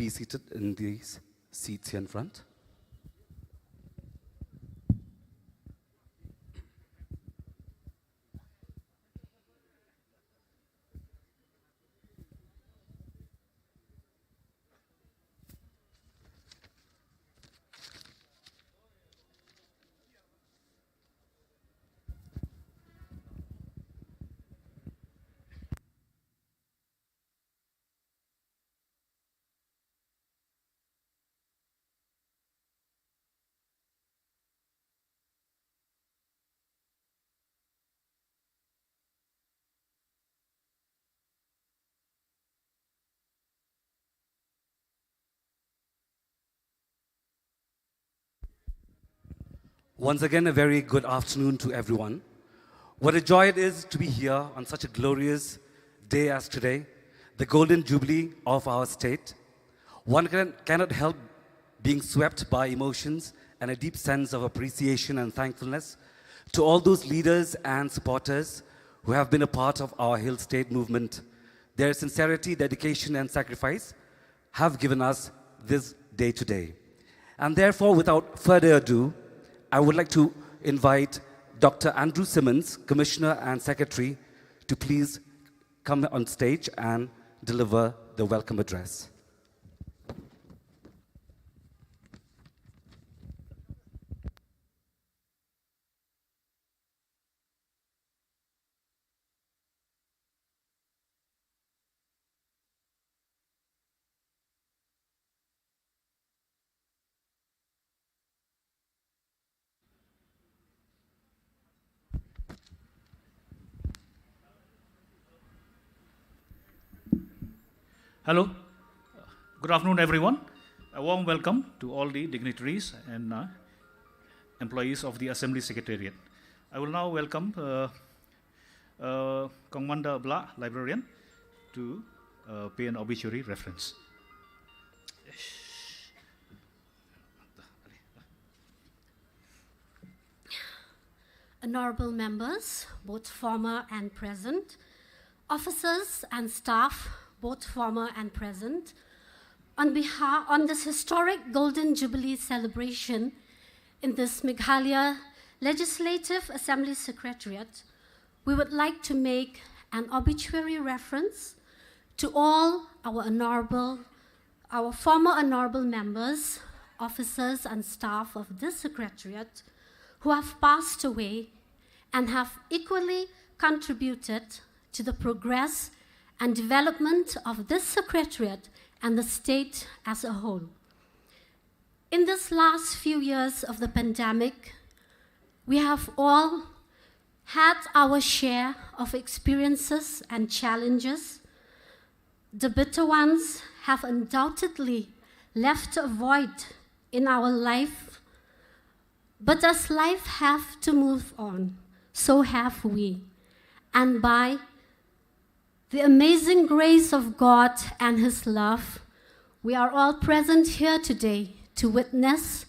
be seated in these seats here in front. Once again, a very good afternoon to everyone. What a joy it is to be here on such a glorious day as today, the Golden Jubilee of our state. One cannot help being swept by emotions and a deep sense of appreciation and thankfulness to all those leaders and supporters who have been a part of our Hill State movement. Their sincerity, dedication, and sacrifice have given us this day today. And therefore, without further ado, I would like to invite Dr. Andrew Simmons, Commissioner and Secretary, to please come on stage and deliver the welcome address. Hello, good afternoon everyone. A warm welcome to all the dignitaries and employees of the Assembly Secretariat. I will now welcome Kongmanda Bla, librarian, to pay an obituary reference. Honorable members, both former and present, officers and staff, both former and present, on this historic Golden Jubilee celebration in this Meghalaya Legislative Assembly Secretariat, we would like to make an obituary reference to all our former honorable members, officers and staff of this Secretariat who have passed away and have equally contributed to the progress and development of this Secretariat and the state as a whole. In this last few years of the pandemic, we have all had our share of experiences and challenges. The bitter ones have undoubtedly left a void in our life, but as life have to move on, so have we. And by the amazing grace of God and His love, we are all present here today to witness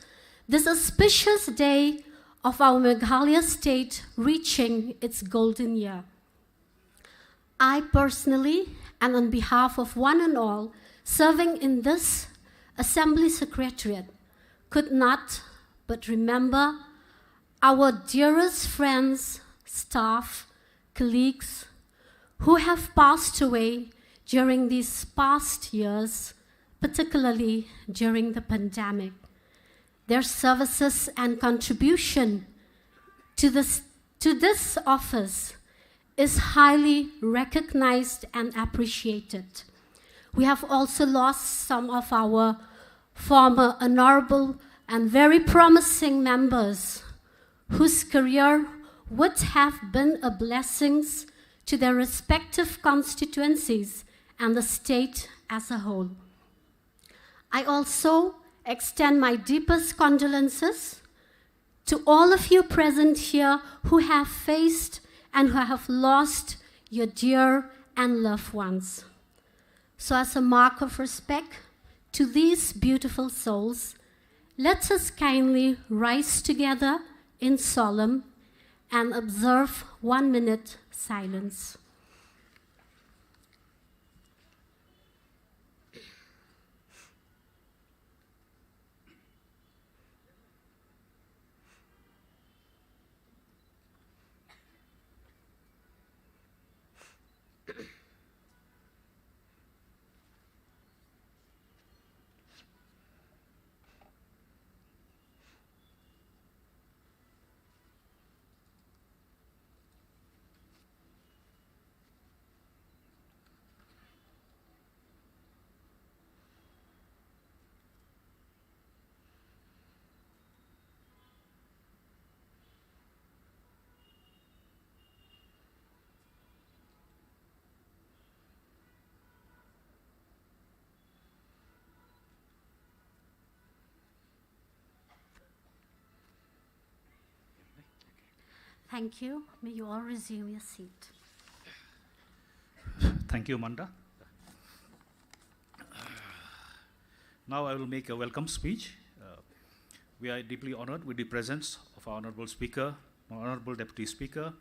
this auspicious day of our Meghalaya state reaching its golden year. I personally, and on behalf of one and all serving in this Assembly Secretariat, could not but remember our dearest friends, staff, colleagues, who have passed away during these past years, particularly during the pandemic. Their services and contribution to this office is highly recognized and appreciated. We have also lost some of our former honorable and very promising members whose career would have been a blessing to their respective constituencies and the state as a whole. I also extend my deepest condolences to all of you present here who have faced and who have lost your dear and loved ones. So as a mark of respect to these beautiful souls, let us kindly rise together in solemn and observe 1 minute silence. Thank you. May you all resume your seat. Thank you, Manda. Now I will make a welcome speech. We are deeply honored with the presence of our Honorable Speaker, Honorable Deputy Speaker,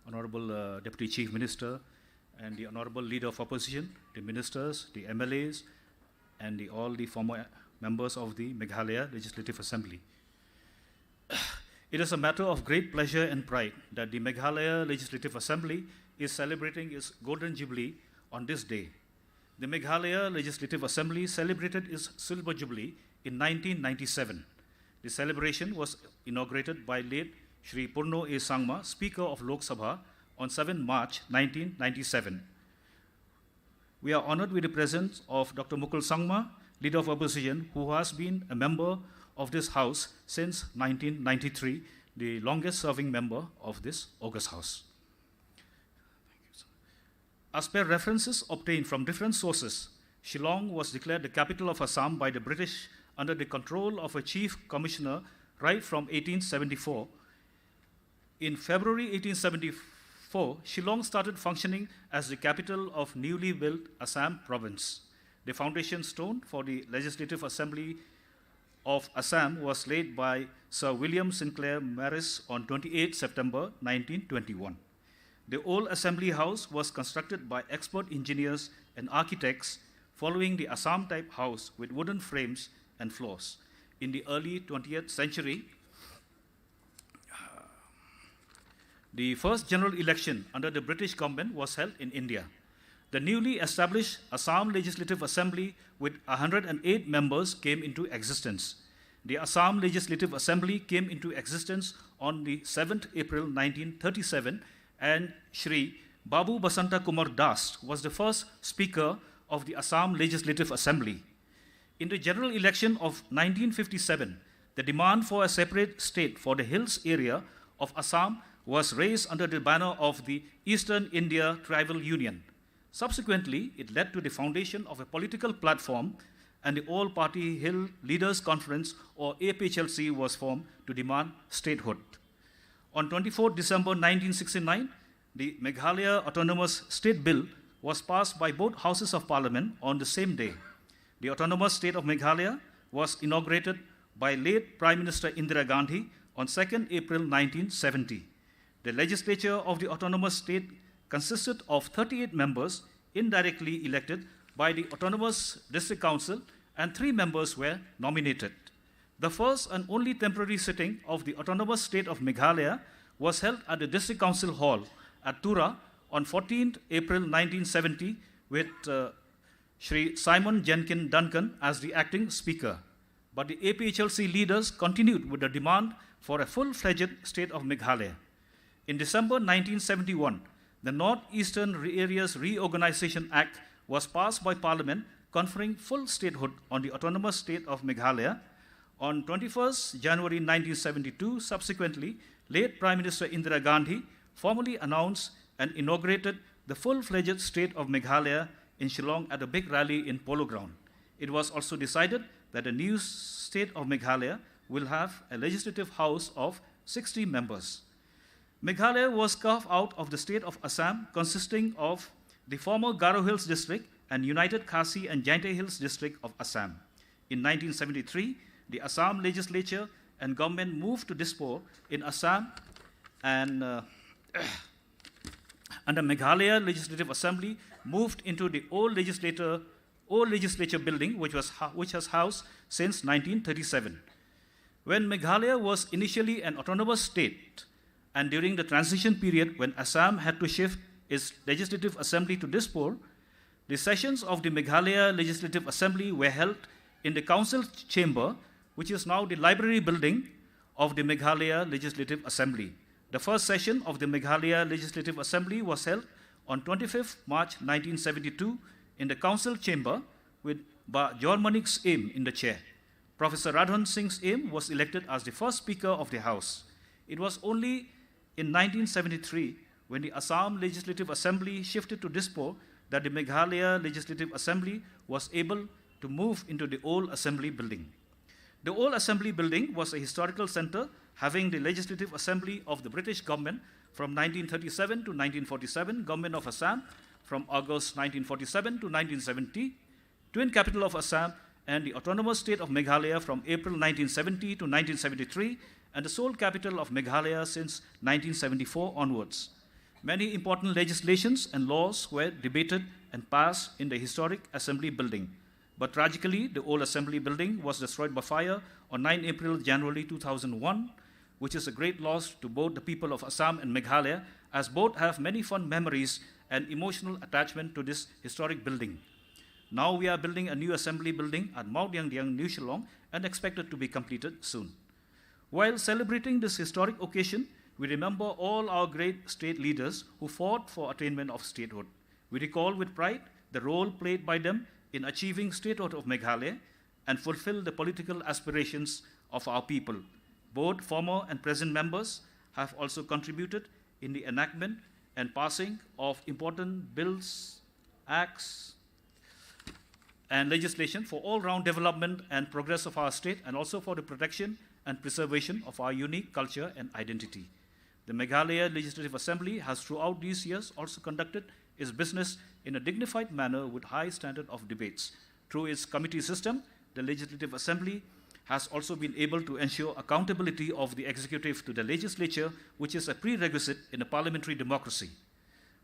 Honorable Deputy Chief Minister, and the Honorable Leader of Opposition, the Ministers, the MLAs, and all the former members of the Meghalaya Legislative Assembly. It is a matter of great pleasure and pride that the Meghalaya Legislative Assembly is celebrating its Golden Jubilee on this day. The Meghalaya Legislative Assembly celebrated its Silver Jubilee in 1997. The celebration was inaugurated by late Shri Purno A. Sangma, Speaker of Lok Sabha, on 7 March 1997. We are honored with the presence of Dr. Mukul Sangma, Leader of Opposition, who has been a member of this House since 1993, the longest serving member of this August House. As per references obtained from different sources, Shillong was declared the capital of Assam by the British under the control of a chief commissioner right from 1874. In February 1874, Shillong started functioning as the capital of newly built Assam province. The foundation stone for the Legislative Assembly of Assam was laid by Sir William Sinclair Maris on 28 September 1921. The old Assembly House was constructed by expert engineers and architects following the Assam-type house with wooden frames and floors. In the early 20th century, the first general election under the British government was held in India. The newly established Assam Legislative Assembly with 108 members came into existence. The Assam Legislative Assembly came into existence on the 7th April 1937, and Shri Babu Basanta Kumar Das was the first Speaker of the Assam Legislative Assembly. In the general election of 1957, the demand for a separate state for the hills area of Assam was raised under the banner of the Eastern India Tribal Union. Subsequently, it led to the foundation of a political platform, and the All-Party Hill Leaders Conference, or APHLC, was formed to demand statehood. On 24 December 1969, the Meghalaya Autonomous State Bill was passed by both Houses of Parliament on the same day. The Autonomous State of Meghalaya was inaugurated by late Prime Minister Indira Gandhi on 2nd April 1970. The legislature of the Autonomous State consisted of 38 members indirectly elected by the Autonomous District Council, and 3 members were nominated. The first and only temporary sitting of the Autonomous State of Meghalaya was held at the District Council Hall at Tura on 14th April 1970 with Shri Simon Jenkin Duncan as the acting speaker. But the APHLC leaders continued with the demand for a full-fledged state of Meghalaya. In December 1971, the Northeastern Areas Reorganization Act was passed by Parliament, conferring full statehood on the Autonomous State of Meghalaya. On 21st January 1972, subsequently, late Prime Minister Indira Gandhi formally announced and inaugurated the full-fledged state of Meghalaya in Shillong at a big rally in Polo Ground. It was also decided that the new state of Meghalaya will have a legislative house of 60 members. Meghalaya was carved out of the state of Assam, consisting of the former Garo Hills district and United Khasi and Jaintia Hills district of Assam. In 1973, the Assam legislature and government moved to Dispur in Assam, and the Meghalaya Legislative Assembly moved into the old legislature building, which has housed since 1937. When Meghalaya was initially an autonomous state, and during the transition period when Assam had to shift its legislative assembly to Dispur, the sessions of the Meghalaya Legislative Assembly were held in the council chamber, which is now the library building of the Meghalaya Legislative Assembly. The first session of the Meghalaya Legislative Assembly was held on 25th March 1972 in the council chamber with Ba Jormanik's Aim in the chair. Professor Radhan Singh's Aim was elected as the first Speaker of the House. It was only in 1973, when the Assam Legislative Assembly shifted to Dispur, that the Meghalaya Legislative Assembly was able to move into the old assembly building. The old assembly building was a historical center having the Legislative Assembly of the British government From 1937 to 1947, Government of Assam. From August 1947 to 1970, Twin Capital of Assam and the Autonomous State of Meghalaya from April 1970 to 1973, and the sole capital of Meghalaya since 1974 onwards. Many important legislations and laws were debated and passed in the historic Assembly building. But tragically, the old Assembly building was destroyed by fire on 9 April, January 2001, which is a great loss to both the people of Assam and Meghalaya, as both have many fond memories and emotional attachment to this historic building. Now we are building a new Assembly building at Mount Yangdiang, New Shillong, and expected to be completed soon. While celebrating this historic occasion, we remember all our great state leaders who fought for attainment of statehood. We recall with pride the role played by them in achieving statehood of Meghalaya and fulfill the political aspirations of our people. Both former and present members have also contributed in the enactment and passing of important bills, acts, and legislation for all-round development and progress of our state, and also for the protection and preservation of our unique culture and identity. The Meghalaya Legislative Assembly has throughout these years also conducted its business in a dignified manner with high standard of debates. Through its committee system, the Legislative Assembly has also been able to ensure accountability of the executive to the legislature, which is a prerequisite in a parliamentary democracy.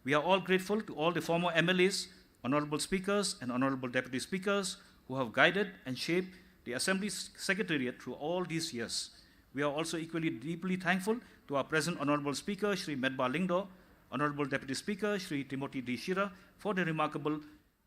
We are all grateful to all the former MLAs, honorable speakers, and honorable deputy speakers who have guided and shaped the Assembly's secretariat through all these years. We are also equally deeply thankful to our present honorable speaker, Shri Medba Lingdo, honorable deputy speaker, Shri Timothy D. Shira, for their remarkable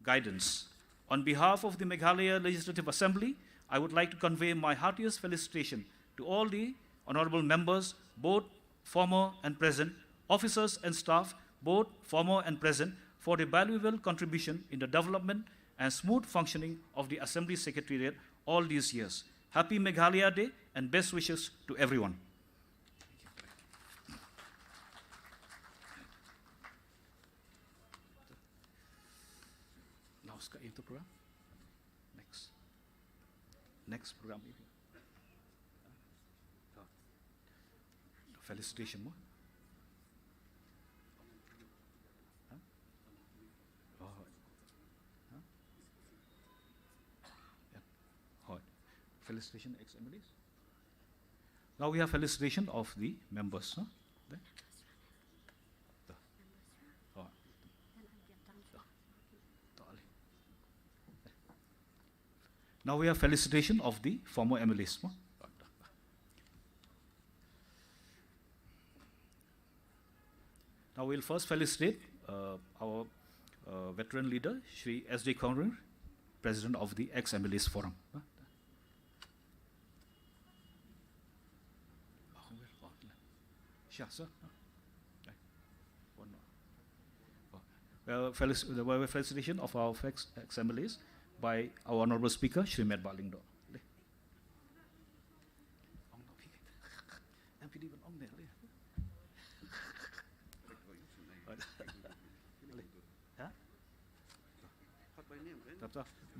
guidance. On behalf of the Meghalaya Legislative Assembly, I would like to convey my heartiest felicitation to all the honorable members, both former and present, officers and staff, both former and present, for their valuable contribution in the development and smooth functioning of the Assembly Secretariat all these years. Happy Meghalaya Day and best wishes to everyone. Now, into program. Next program. Felicitation mo. Felicitation ex-MLAs. Now we have felicitation of the members. Huh? Now we have felicitation of the former MLAs. Huh? Now we'll first felicitate our veteran leader, Shri S.D. Khyndailad, President of the ex-MLAs Forum. Huh? Yeah, sir. Felicitation of our ex-MLAs by our honorable speaker, Shri Medba Lingdo.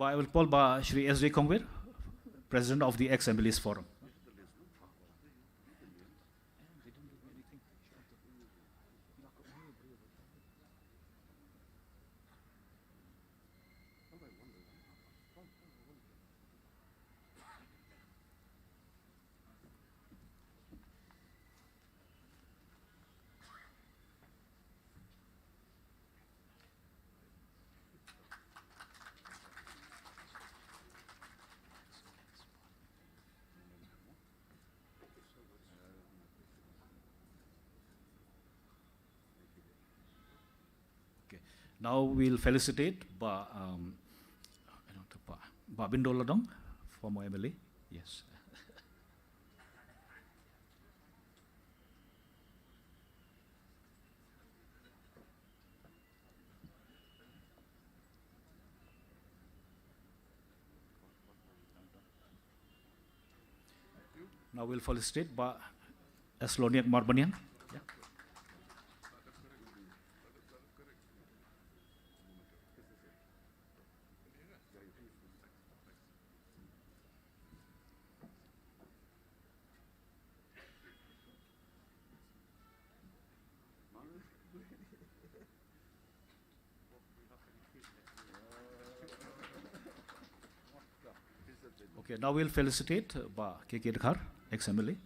I will call by Shri S.J. Khyndailad, President of the ex-MLAs Forum. Now we'll felicitate Bindo Ladong, former MLA. Yes. Now we'll felicitate Esloniak Marbanian. Yeah. Okay, now we'll felicitate Ba K.K. Dhar, ex-MLA.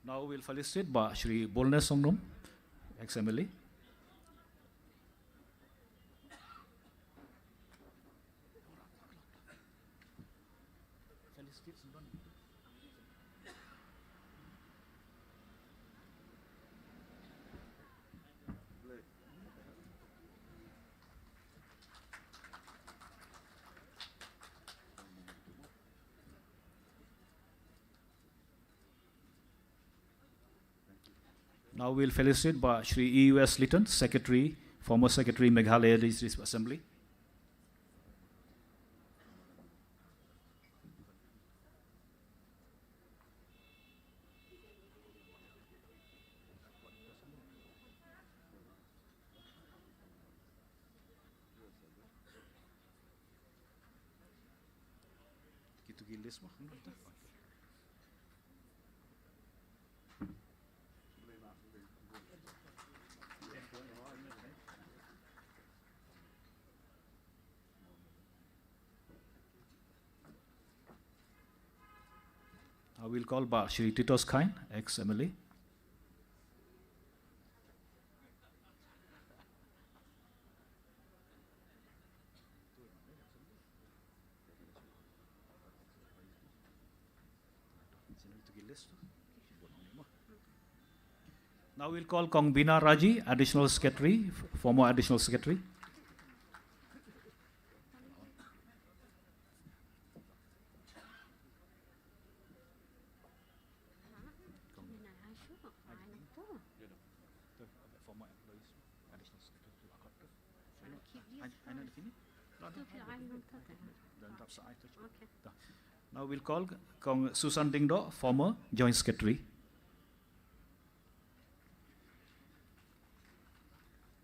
Now we'll felicitate Ba Shri Bolne Songnom, ex-MLA. Now we'll felicitate Ba Shri E.U.S. Litton, Secretary, former Secretary, Meghalaya Legislative Assembly. Now we'll call Ba Shri Titos Khain, ex-MLA. Now we'll call Kong Bina Raji, Additional Secretary, former Additional Secretary. Now we'll call Kong Susan Dingdo, former Joint Secretary.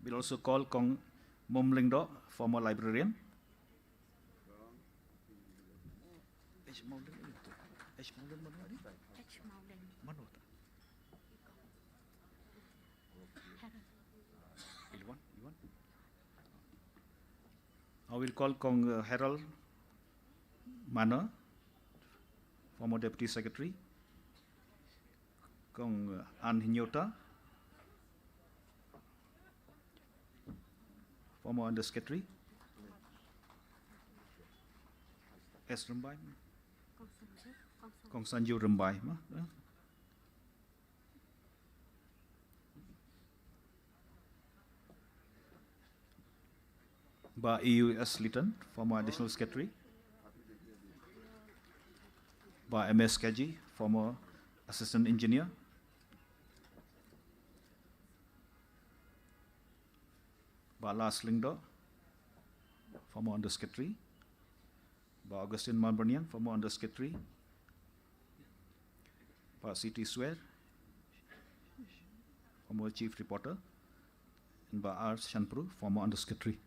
We'll also call Kong Mom Lingdo, former librarian. Now we'll call Kong Harold Manor, former Deputy Secretary. Kong An Hinyota, former Under Secretary. S. Rambai. Kong Sanju Rambai. Ba E.U.S. Litton, former Additional Secretary. Ba M.S. Kaji, former Assistant Engineer. Ba Las Lingdo, former Under Secretary. Ba Augustine Malbernian, former Under Secretary. Ba C.T. Swear, former Chief Reporter. And Ba R. Shanpru, former Under Secretary.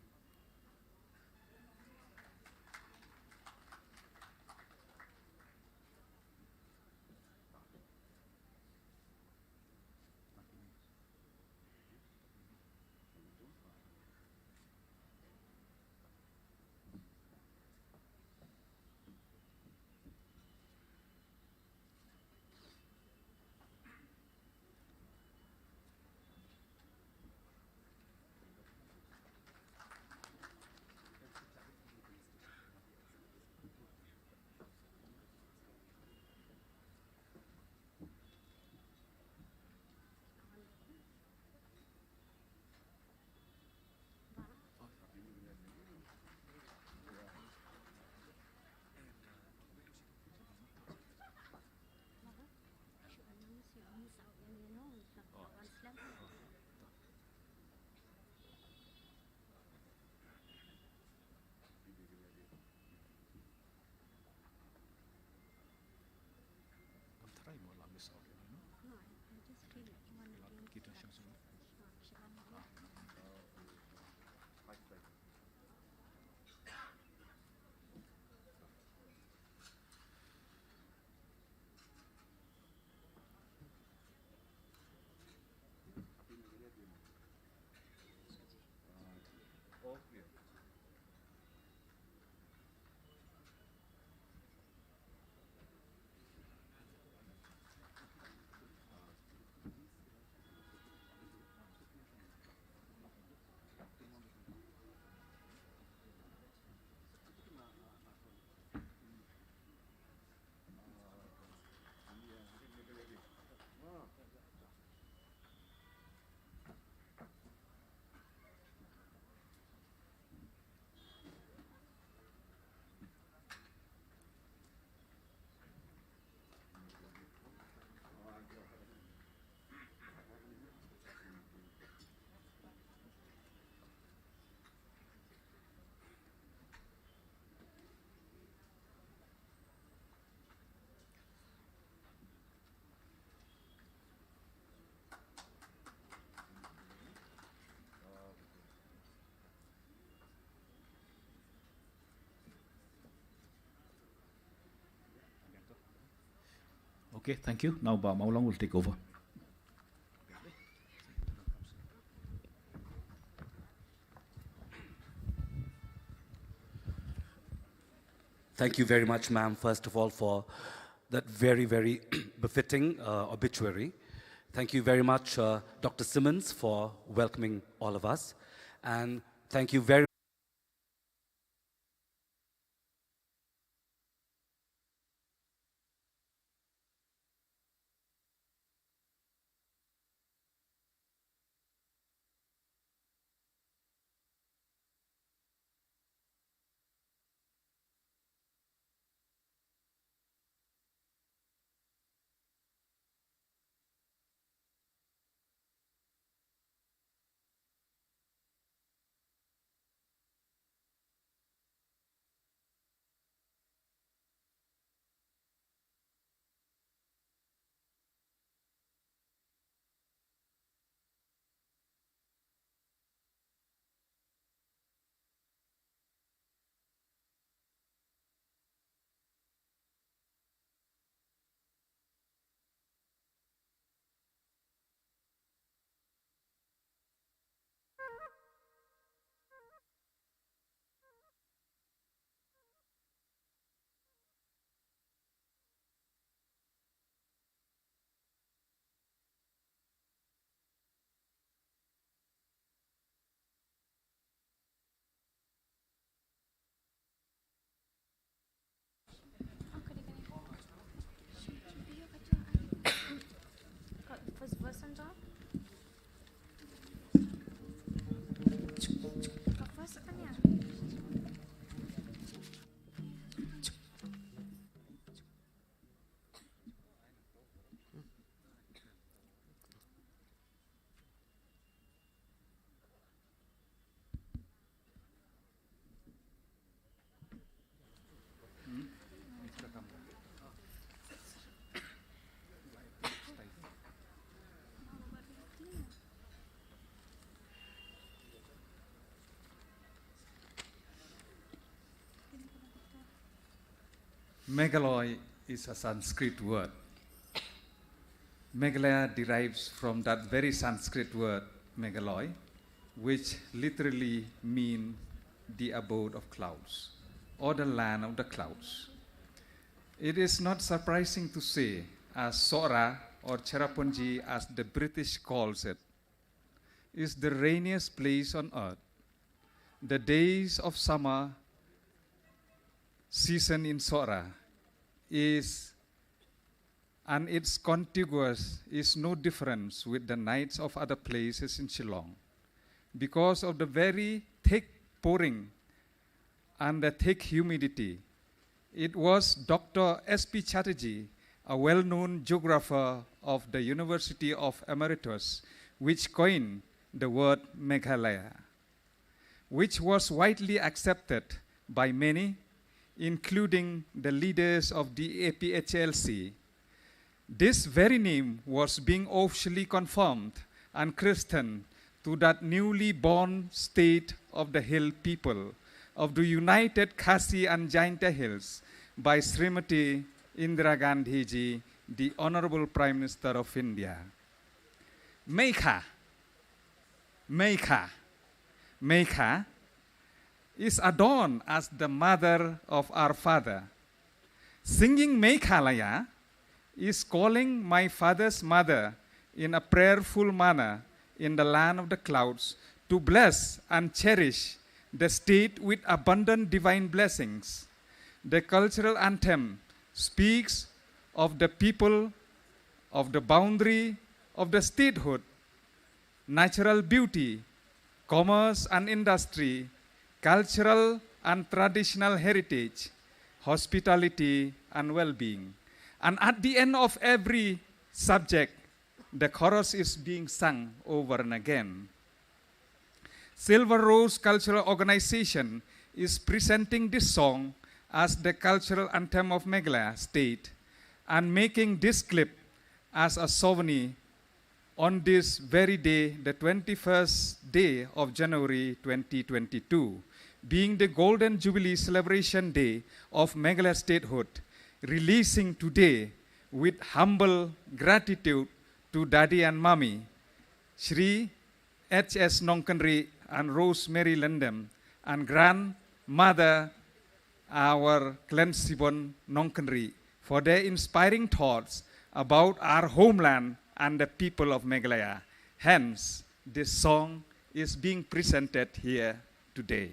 Okay, thank you. Now Maulong will take over. Thank you very much, ma'am, first of all, for that very, very befitting obituary. Thank you very much, Dr. Simmons, for welcoming all of us. And thank you very Meghalaya is a Sanskrit word. Meghalaya derives from that very Sanskrit word, Meghalaya, which literally means the abode of clouds, or the land of the clouds. It is not surprising to say, as Sora or Cherrapunji, as the British calls it, is the rainiest place on earth. The days of summer season in Sora and its contiguous is no difference with the nights of other places in Shillong. Because of the very thick pouring and the thick humidity, it was Dr. S.P. Chatterjee, a well-known geographer of the University of Emeritus, which coined the word Meghalaya, which was widely accepted by many, including the leaders of the APHLC. This very name was being officially confirmed and Christian to that newly born state of the hill people of the United Khasi and Jaintia Hills by Srimati Indira Gandhi ji, the Honorable Prime Minister of India. Megha, Megha, Megha is adorned as the mother of our father. Singing Meghalaya is calling my father's mother in a prayerful manner in the land of the clouds to bless and cherish the state with abundant divine blessings. The cultural anthem speaks of the people, of the boundary of the statehood, natural beauty, commerce and industry, cultural and traditional heritage, hospitality and well-being. And at the end of every subject, the chorus is being sung over and again. Silver Rose Cultural Organization is presenting this song as the cultural anthem of Meghalaya state and making this clip as a souvenir on this very day, the 21st day of January 2022, being the Golden Jubilee Celebration Day of Meghalaya Statehood, releasing today with humble gratitude to Daddy and Mommy, Shri H.S. Nongkanri and Rosemary Lendem, and grandmother, our Klensibon Nongkanri, for their inspiring thoughts about our homeland and the people of Meghalaya. Hence, this song is being presented here today.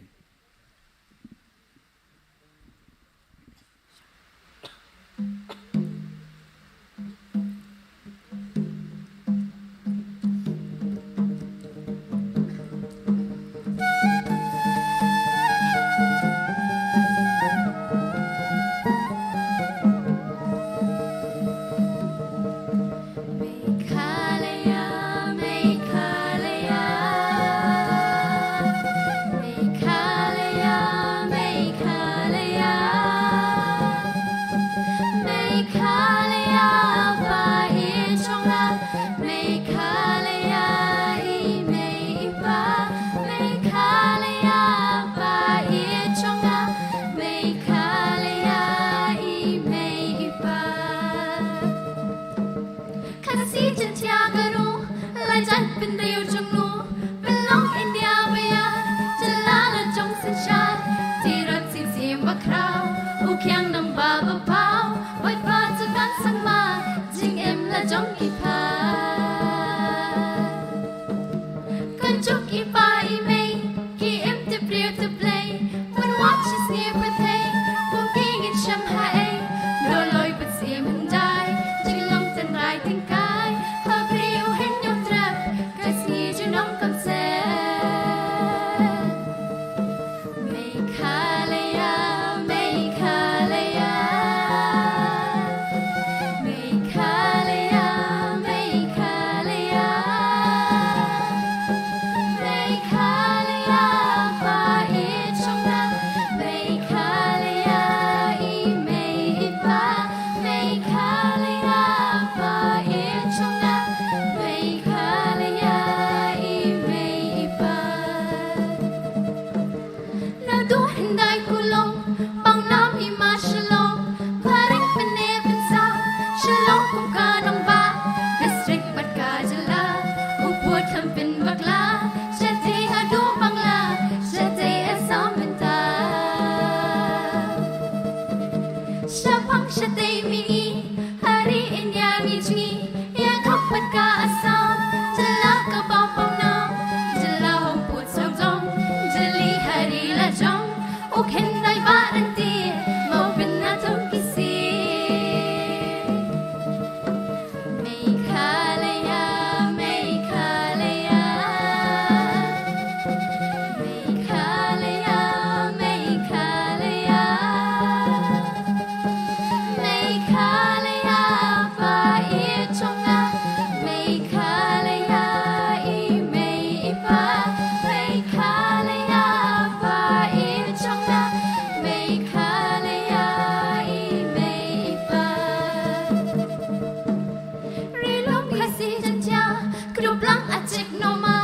ดูบลังอาจิกโนมา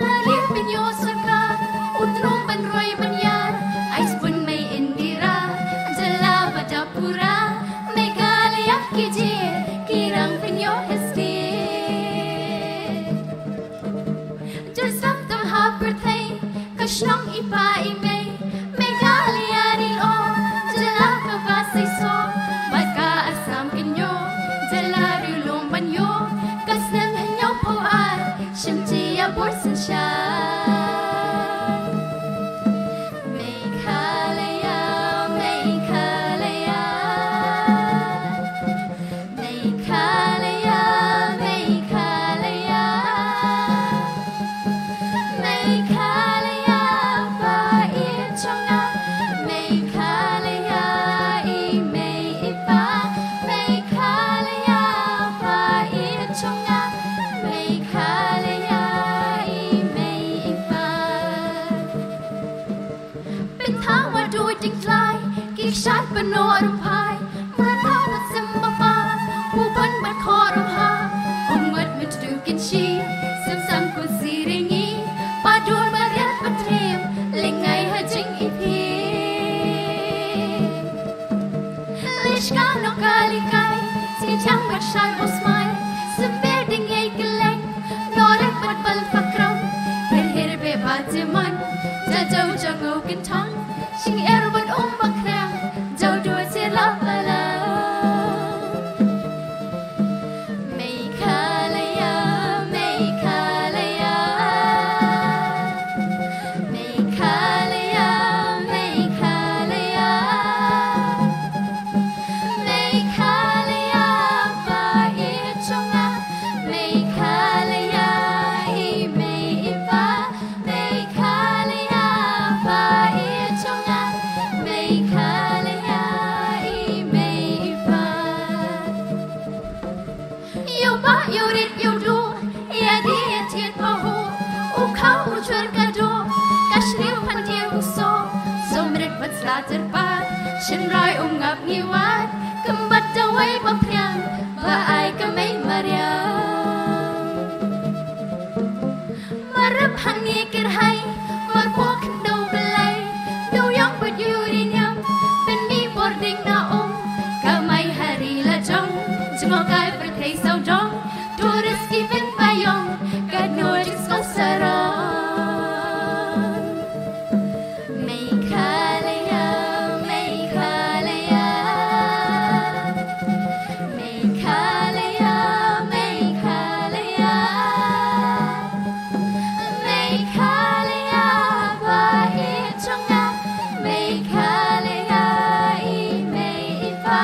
ลาเรียกเป็นโยสกาอุตรงบันรอยบัญญาไอส์บุญไม่อินดีราจะลาบดาปูราไม่กาลยักกิเจกีรังเป็นโยเฮสเกจะสับตำหาประเทศก็ช่องอีปาอีเมไม่กาลยาดีโอจะลาบะบาไซโซบัดกาอาสามกินโยจะลาริลงบันโยก็เสนให้โยพออาชิมจียาบดสัญชาไม่คาลยาไม่คาลยาไม่คาลยาไม่คาลยาไม่คาลยาบาอีชงาไม่คาลยาอีไม่อีปาไม่คาลยาบาอีชงาไม่คาลยาอีไม่อีปาเป็นทางว่าดูจริงคลายกิกชัดปโนอรุพายเมื่อท้าลัดซิมบาปาผู้บันบัดคอรหาองมัดมิตรดูกินชีซึมซ้ำกุสีริงีปาดูมาเรียกปัทเรียมเล่งไงฮะจิงอีพีลิชกาโนกาลิกายสีจังบัดชายอสมัยสเปดดิงเอกเล่งนอเรกบัดบัลฟักรมเฮเฮเบบาเจมันจะเจ้าจะงูกินทั้งชิงเอรบัดบักแครมเจ้าดูเสียลับลาไม่คาลยาไม่คาลยาไม่คาลยาไม่คาลยาไม่คาลยาบาอีชงาไม่คาลยาอีไม่อีปาไม่คาลยาบาอีชงาไม่คาลยาอีไม่อีปาอยู่บ้าอยู่ริดอยู่ดูอย่าดีอย่าเทียนพอหูอุเขาอุชวนกระดูกะชริวพันเทียงโซสมฤทธิ์บัดสลาเจรปาฉันรอยงับงีวัดกำบัดจะไว้บ่เพียงว่าไอก็ไม่มาเรียมารับหังเงกระให้มาพวกขันดูเปลยดูยองบัดอยู่ดีนยำเป็นมีบอร์ดิ้งนาองก็ไม่หารีละจงจะงอกายประเทศเศร้าจงทัวริสกีเป็นไปยองกัดโนจิสก็สรองไม่คาลยาไม่คาลยาไม่คาลยาไม่คาลยาไม่คาลยาบาอีชงาไม่คาลยาอีไม่อีปา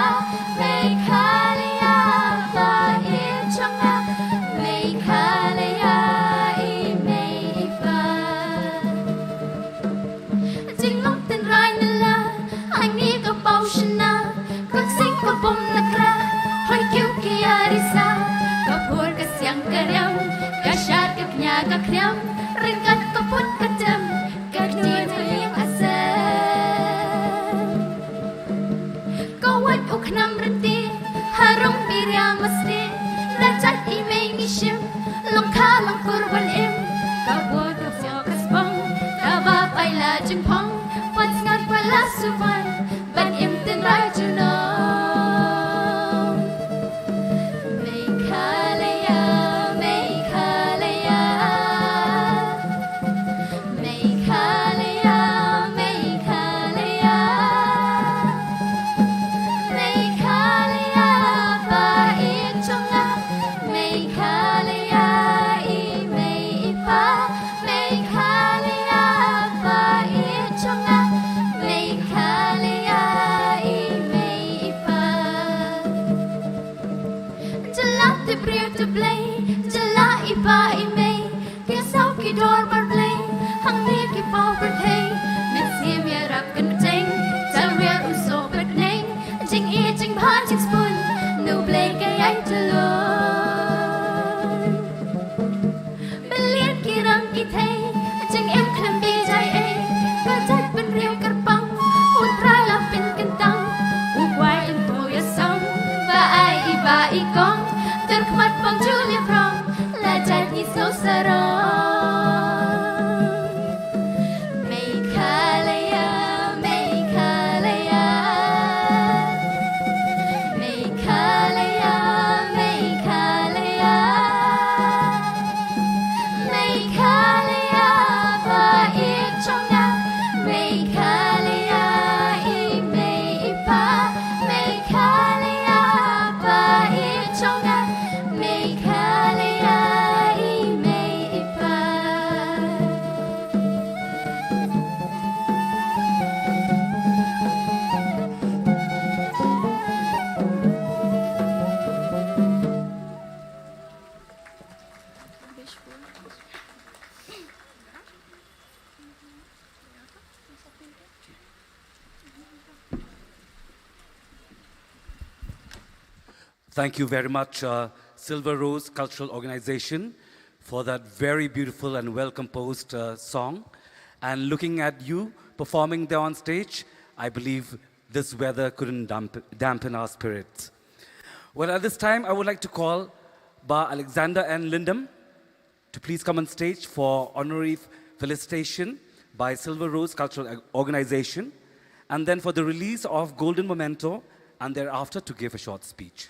ไม่คาลยาบาอีชงาไม่คาลยาอีไม่อีปาจิงลงเต้นไรนั่นละอันนี้ก็เป่าชนะก็สิงก็บ่มนักระหอยคิวกิยาริซาก็พูดกับเสียงกระเรียมก็ชาดกับหยาก็เครียมเริงกัดก็พูดก็จำก็ดีเธอเลี้ยงอาเซก็วัดอุกนำรันตีฮารงบีเรียมัสตีและจัดอีเมนิชิมลงคาลงกุรวันเอ็มก็พูดกับเสียงกัสปองก็บ้าไปละจึงพองปัดงัดกว่าละสุวรรณบันเอ็มเต้นไรจูโนไม่คาลยาไม่คาลยาไม่คาลยาไม่คาลยาไม่คาลยาบาอีชงาไม่คาลยาอีไม่อีปาไม่คาลยาบาอีชงาไม่คาลยาอีไม่อีปาจะลับติเปรียวจะเปลยจะละอีปาอีไม่เกี่ยวเศร้ากี่ดอร์บาร์เปลยหังเรียกกี่เป่าประเทศไม่เสียเมียรับกันเจงจะเรียกอุโสกัดเน่งจิงอีจิงพานจิงสปุนนูเปลยแกยัยจะลอยเป็นเลียนกี่รังกี่เทจิงเอ็มคลัมบีใจเองก็จัดเป็นเรียวกระปังหุ่นพรายลับเป็นกันตังอุกไว้เอ็มโตยสังว่าไออีบาอีกองเดินขมัดฟังจูเลียพร้อมและจัดยี่ Meghalaya, Meghalaya, Meghalaya, Meghalaya, Meghalaya, bait trong nắng, Meghalaya, ime ipa, Meghalaya, bait trong nắng, Meghalaya, ime ipa. Thank you very much, Silver Rose Cultural Organization, for that very beautiful and well-composed song. And looking at you performing there on stage, I believe this weather couldn't dampen our spirits. Well, at this time, I would like to call Ba Alexander and Lindem to please come on stage for honorary felicitation by Silver Rose Cultural Organization, and then for the release of Golden Memento, and thereafter to give a short speech.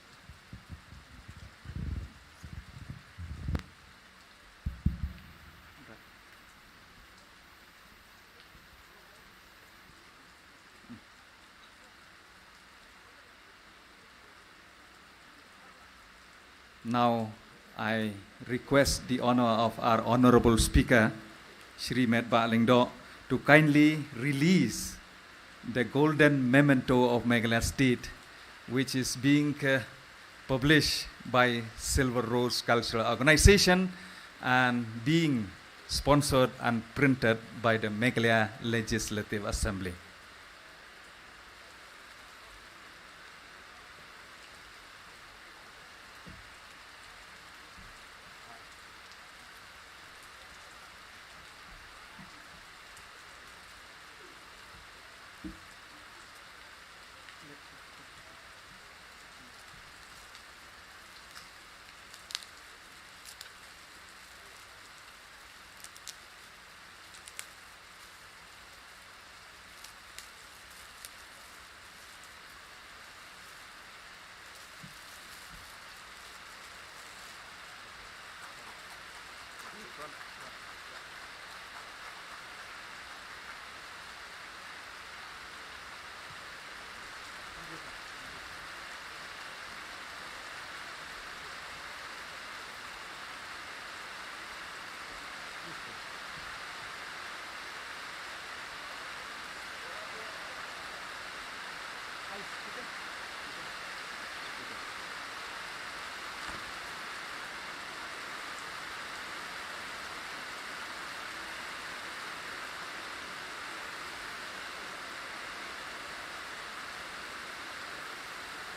Now, I request the honor of our honorable speaker, Shri Met Ba Lingdo, to kindly release the Golden Memento of Meghalaya State, which is being published by Silver Rose Cultural Organization and being sponsored and printed by the Meghalaya Legislative Assembly.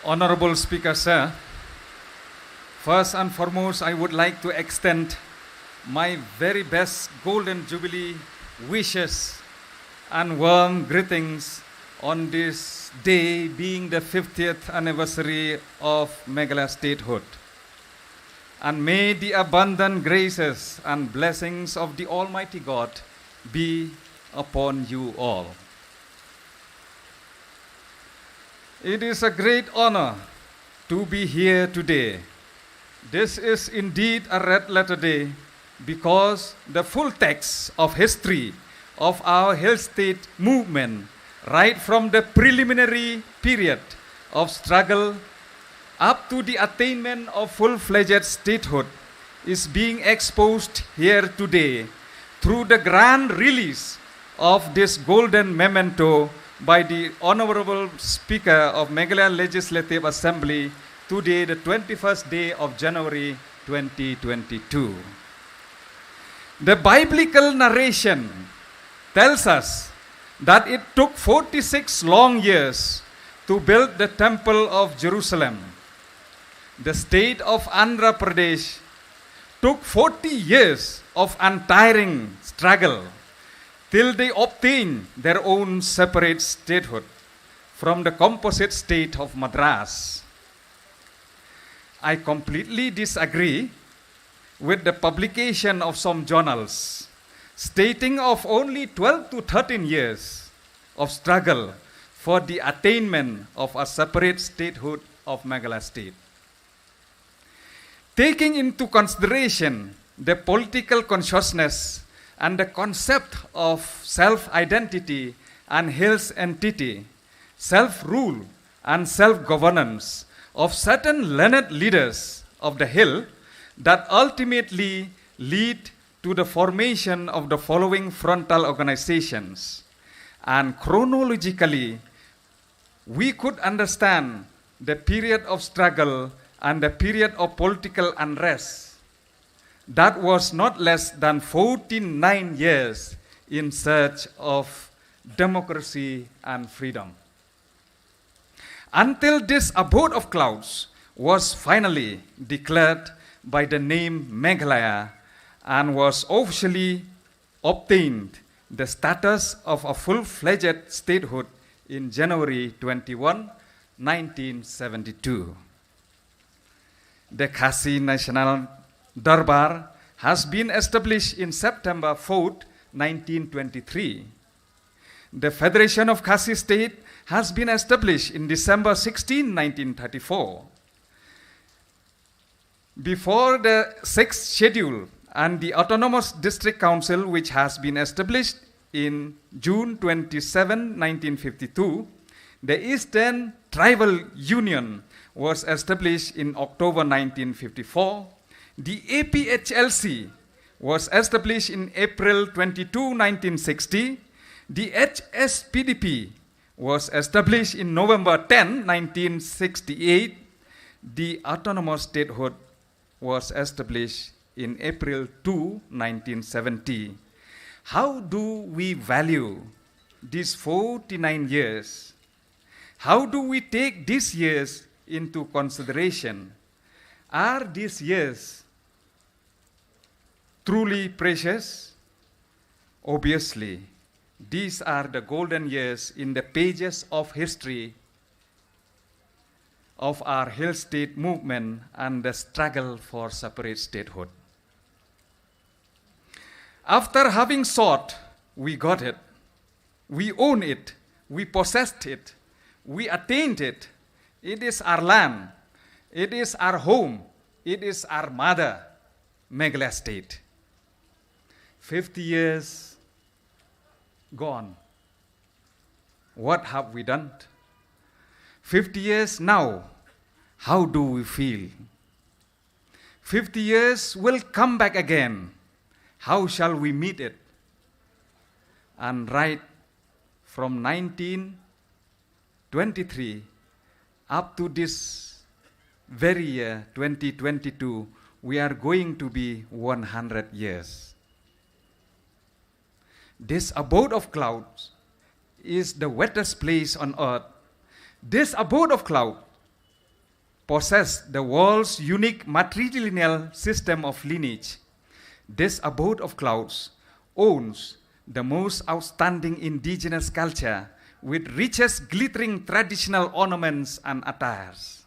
Honorable Speaker, sir, first and foremost, I would like to extend my very best Golden Jubilee wishes and warm greetings on this day being the 50th anniversary of Meghalaya Statehood. And may the abundant graces and blessings of the Almighty God be upon you all. It is a great honor to be here today. This is indeed a red letter day because the full text of history of our Hill State movement, right from the preliminary period of struggle up to the attainment of full-fledged statehood, is being exposed here today through the grand release of this golden memento by the Honorable Speaker of Meghalaya Legislative Assembly today, the 21st day of January 2022. The biblical narration tells us that it took 46 long years to build the Temple of Jerusalem. The state of Andhra Pradesh took 40 years of untiring struggle till they obtained their own separate statehood from the composite state of Madras. I completely disagree with the publication of some journals stating of only 12 to 13 years of struggle for the attainment of a separate statehood of Meghalaya state. Taking into consideration the political consciousness and the concept of self-identity and Hill's entity, self-rule and self-governance of certain learned leaders of the Hill that ultimately lead to the formation of the following frontal organizations. And chronologically, we could understand the period of struggle and the period of political unrest that was not less than 49 years in search of democracy and freedom. Until this abode of clouds was finally declared by the name Meghalaya and was officially obtained the status of a full-fledged statehood in January 21, 1972. The Khasi National Darbar has been established in September 4, 1923. The Federation of Khasi State has been established in December 16, 1934. Before the 6th schedule and the Autonomous District Council, which has been established in June 27, 1952, the Eastern Tribal Union was established in October 1954. The APHLC was established in April 22, 1960. The HSPDP was established in November 10, 1968. The autonomous statehood was established in April 2, 1970. How do we value these 49 years? How do we take these years into consideration? Are these years truly precious? Obviously, these are the golden years in the pages of history of our Hill State movement and the struggle for separate statehood. After having sought, we got it. We own it. We possessed it. We attained it. It is our land. It is our home. It is our mother, Meghalaya state. 50 years gone. What have we done? 50 years now, how do we feel? 50 years will come back again. How shall we meet it? And right from 1923 up to this very year, 2022, we are going to be 100 years. This abode of clouds is the wettest place on earth. This abode of cloud possesses the world's unique matrilineal system of lineage. This abode of clouds owns the most outstanding indigenous culture with richest glittering traditional ornaments and attires.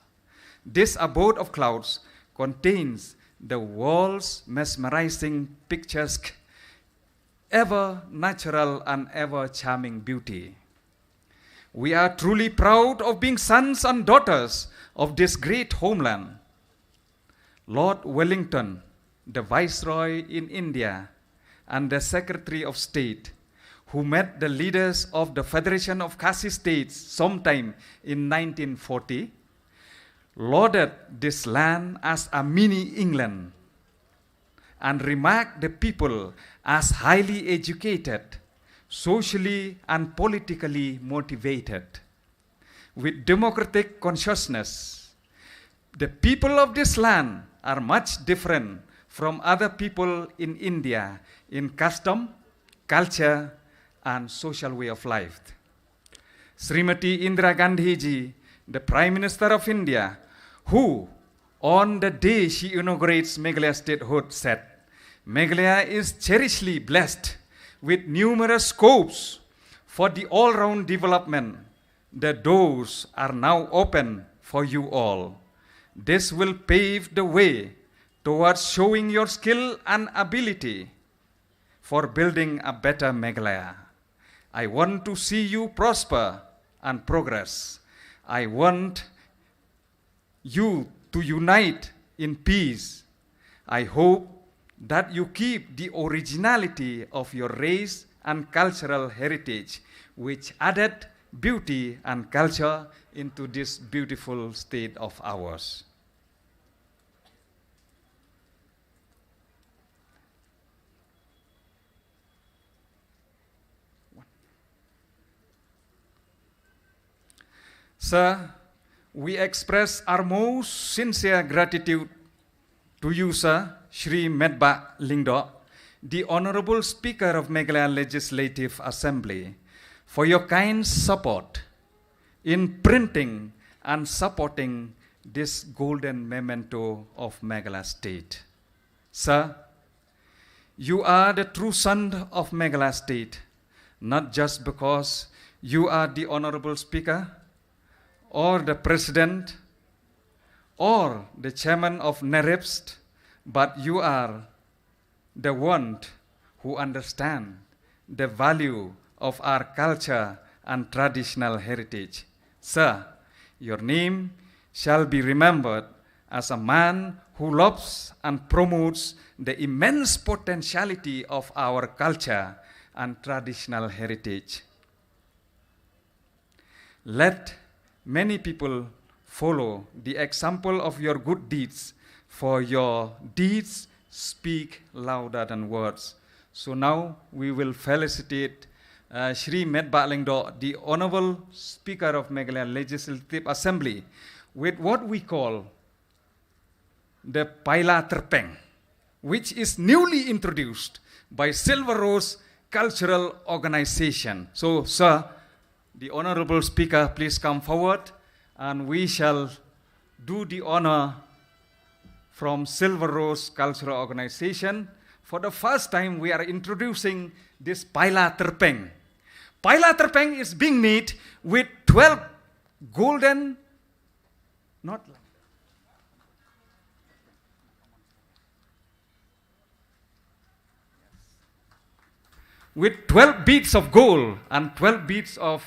This abode of clouds contains the world's mesmerizing, picturesque, ever natural and ever charming beauty. We are truly proud of being sons and daughters of this great homeland. Lord Wellington, the Viceroy in India, and the Secretary of State, who met the leaders of the Federation of Khasi States sometime in 1940, lauded this land as a mini England and remarked the people as highly educated, socially and politically motivated, with democratic consciousness. The people of this land are much different from other people in India in custom, culture, and social way of life. Srimati Indira Gandhi ji, the Prime Minister of India, who on the day she inaugurates Meghalaya statehood said, Meghalaya is cherishly blessed with numerous scopes for the all-round development. The doors are now open for you all. This will pave the way towards showing your skill and ability for building a better Meghalaya. I want to see you prosper and progress. I want you to unite in peace. I hope that you keep the originality of your race and cultural heritage, which added beauty and culture into this beautiful state of ours. Sir, we express our most sincere gratitude to you, sir, Shri Medba Lingdo, the Honorable Speaker of Meghalaya Legislative Assembly, for your kind support in printing and supporting this golden memento of Meghalaya State. Sir, you are the true son of Meghalaya State, not just because you are the Honorable Speaker, or the President, or the Chairman of NEREPST, but you are the one who understands the value of our culture and traditional heritage. Sir, your name shall be remembered as a man who loves and promotes the immense potentiality of our culture and traditional heritage. Let many people follow the example of your good deeds, for your deeds speak louder than words. So now we will felicitate Shri Medba Lingdo, the Honorable Speaker of Meghalaya Legislative Assembly, with what we call the Paila Terpeng, which is newly introduced by Silver Rose Cultural Organization. So, sir, the Honorable Speaker, please come forward, and we shall do the honor from Silver Rose Cultural Organization. For the first time, we are introducing this Paila Terpeng. Paila Terpeng is being made with 12 golden, not like, with 12 beads of gold and 12 beads of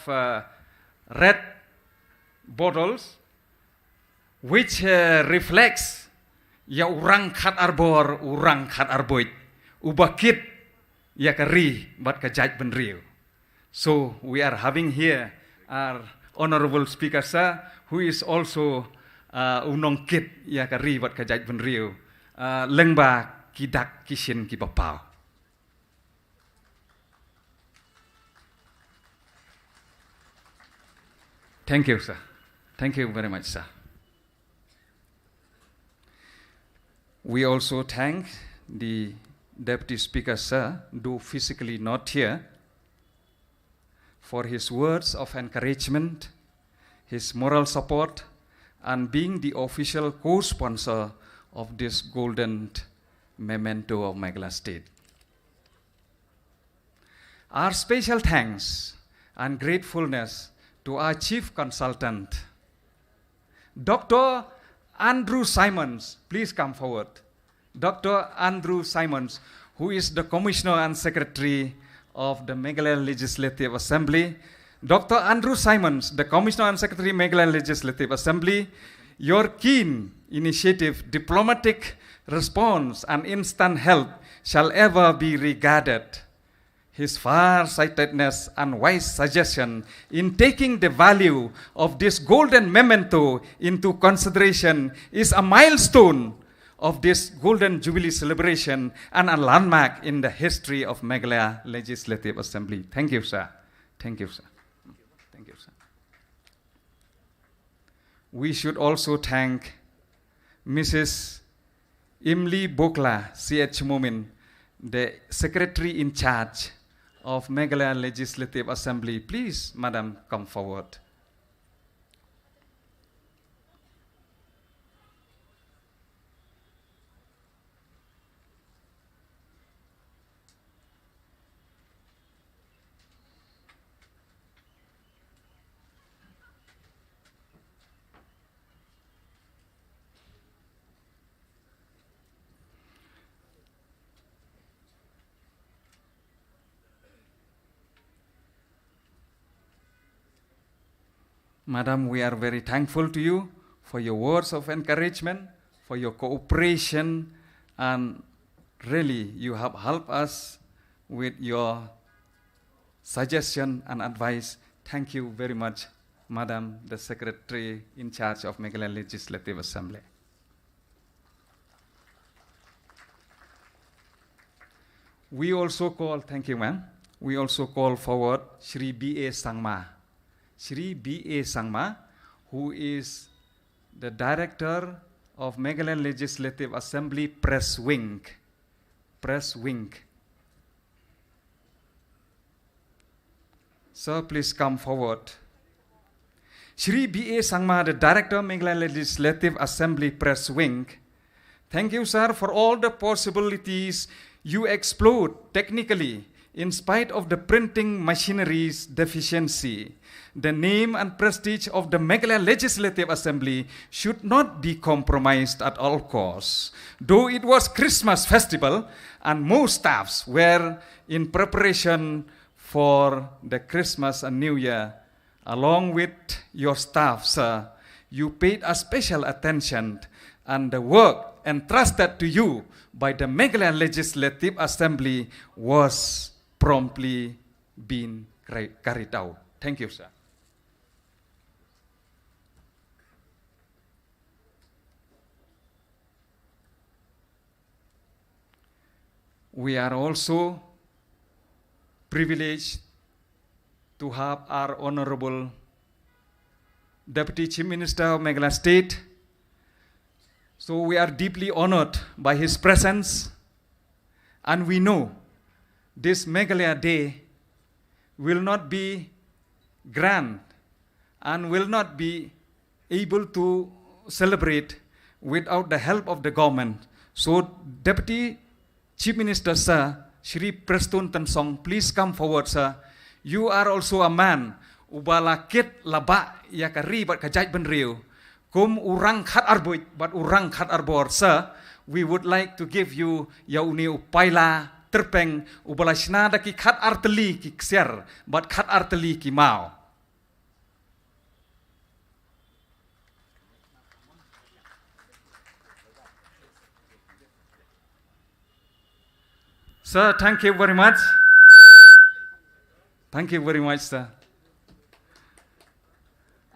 red bottles, which reflects ya urang khat arbor, urang khat arboit, ubakit ya kari bat kajaj benriu. So we are having here our Honorable Speaker, sir, who is also unong kit ya kari bat kajaj benriu, lengba kidak kishin kibapau. Thank you, sir. Thank you very much, sir. We also thank the Deputy Speaker, sir, though physically not here, for his words of encouragement, his moral support, and being the official co-sponsor of this golden memento of Meghalaya State. Our special thanks and gratefulness to our Chief Consultant, Dr. Andrew Simons. Please come forward. Dr. Andrew Simons, who is the Commissioner and Secretary of the Meghalaya Legislative Assembly. Dr. Andrew Simons, the Commissioner and Secretary of Meghalaya Legislative Assembly, your keen initiative, diplomatic response, and instant help shall ever be regarded. His far-sightedness and wise suggestion in taking the value of this golden memento into consideration is a milestone of this Golden Jubilee celebration and a landmark in the history of Meghalaya Legislative Assembly. Thank you, sir. Thank you, sir. Thank you, sir. We should also thank Mrs. Imli Bokla CH Momin, the Secretary in charge of Meghalaya Legislative Assembly. Please, Madam, come forward. Madam, we are very thankful to you for your words of encouragement, for your cooperation, and really you have helped us with your suggestion and advice. Thank you very much, Madam, the Secretary in charge of Meghalaya Legislative Assembly. We also call, thank you ma'am, we also call forward Shri B.A. Sangma. Shri B.A. Sangma, who is the Director of Meghalaya Legislative Assembly Press Wing. Press Wing. Sir, please come forward. Shri B.A. Sangma, the Director of Meghalaya Legislative Assembly Press Wing. Thank you, sir, for all the possibilities you explored technically in spite of the printing machinery's deficiency. The name and prestige of the Meghalaya Legislative Assembly should not be compromised at all costs. Though it was Christmas festival and most staffs were in preparation for the Christmas and New Year, along with your staff, sir, you paid a special attention and the work entrusted to you by the Meghalaya Legislative Assembly was promptly being carried out. Thank you, sir. We are also privileged to have our Honorable Deputy Chief Minister of Meghalaya State. So we are deeply honored by his presence, and we know this Meghalaya Day will not be grand and will not be able to celebrate without the help of the government. So Deputy Chief Minister, sir, Shri Prestun Tensong, please come forward, sir. You are also a man, ubalakit laba yakari bat kajaj benriu. Kum urang khat arbuit, but urang khat arbor, sir. We would like to give you yauni upaila terpeng ubalashna ki khat arteli ki ksiar, but khat arteli ki mau. Sir, thank you very much. Thank you very much, sir.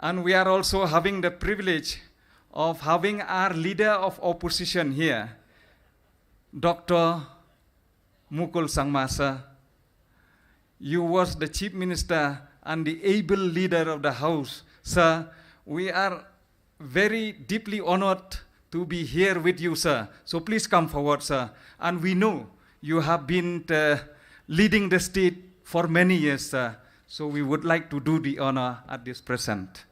And we are also having the privilege of having our leader of opposition here, Dr. Mukul Sangma, sir. You was the Chief Minister and the able leader of the House, sir. We are very deeply honored to be here with you, sir. So please come forward, sir. And we know you have been leading the state for many years, sir. So we would like to do the honor at this present.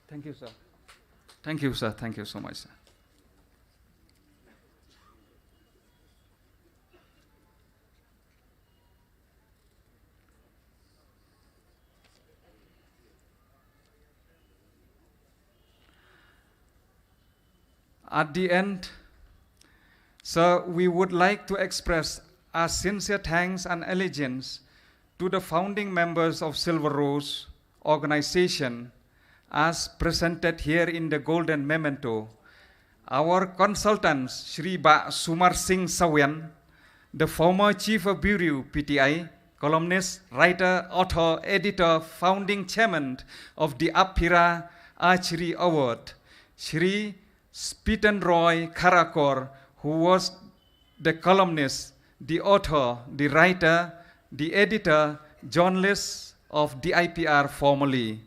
Thank you, sir. Thank you, sir. Thank you so much, sir. At the end, sir, we would like to express our sincere thanks and allegiance to the founding members of Silver Rose organization as presented here in the Golden Memento. Our consultants, Shri Ba Sumar Singh Sawian, the former Chief of Bureau, PTI, columnist, writer, author, editor, founding chairman of the Apira Archery Award, Shri Spiten Roy Karakor, who was the columnist, the author, the writer, the editor, journalist of DIPR formerly.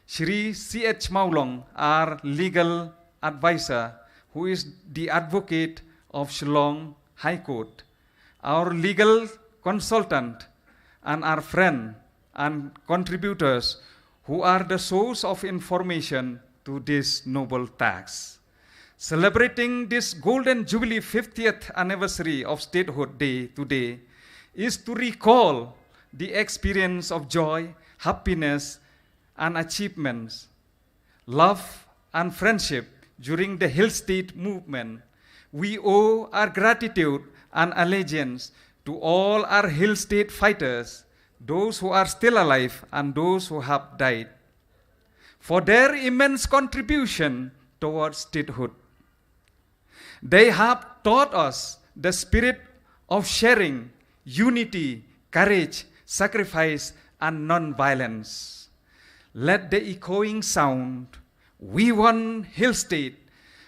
Shri C.H. Maulong, our legal advisor, who is the advocate of Shillong High Court, our legal consultant, and our friend and contributors who are the source of information to this noble task. Celebrating this Golden Jubilee 50th anniversary of Statehood Day today is to recall the experience of joy, happiness, and achievements. love, and friendship during the Hill State movement, we owe our gratitude and allegiance to all our Hill State fighters, those who are still alive and those who have died, for their immense contribution towards statehood. They have taught us the spirit of sharing, unity, courage, sacrifice, and non-violence. Let the echoing sound, "We won Hill State,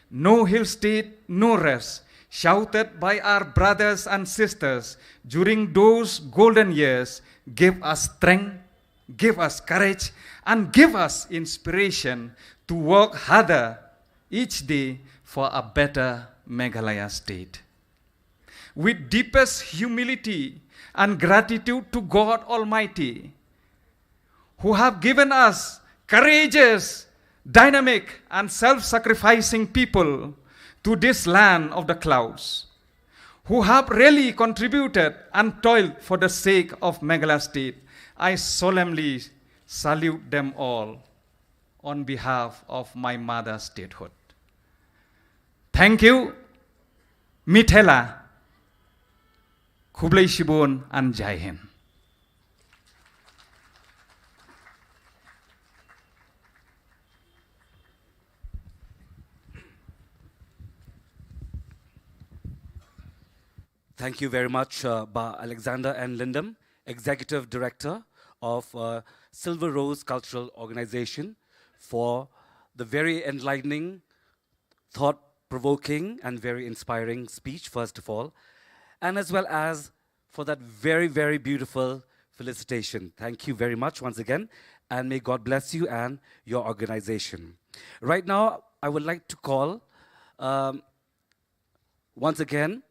no Hill State, no rest," shouted by our brothers and sisters during those golden years, give us strength, give us courage, and give us inspiration to work harder each day for a better Meghalaya state. With deepest humility and gratitude to God Almighty, who have given us courageous, dynamic, and self-sacrificing people to this land of the clouds, who have really contributed and toiled for the sake of Meghalaya state, I solemnly salute them all on behalf of my mother statehood. Thank you, Mithela, Kublai Shibon, and Jai Hind. Thank you very much, Ba Alexander and Lindam, Executive Director of Silver Rose Cultural Organization, for the very enlightening, thought-provoking, and very inspiring speech, first of all, and as well as for that very, very beautiful felicitation. Thank you very much once again, and may God bless you and your organization. Right now, I would like to call, once again,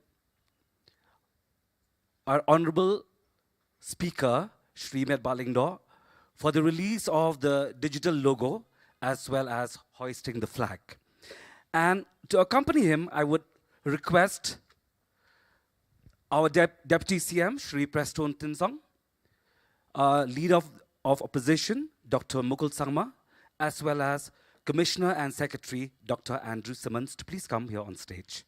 our Honorable Speaker, Shri Med Balingdo, for the release of the digital logo as well as hoisting the flag. And to accompany him, I would request our Deputy CM, Shri Preston Tinsong, Leader of Opposition, Dr. Mukul Sangma, as well as Commissioner and Secretary, Dr. Andrew Simmons, to please come here on stage.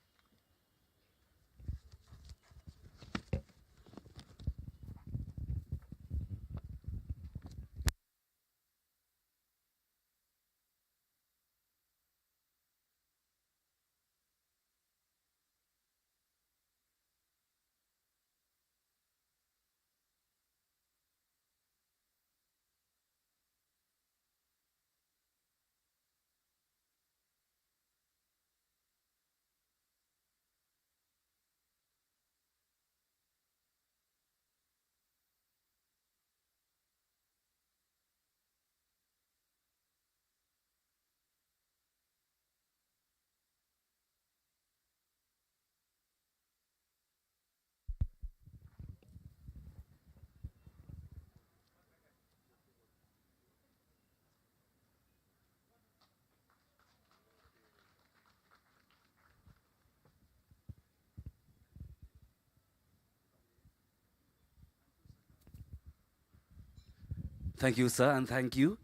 Thank you, sir, and thank you.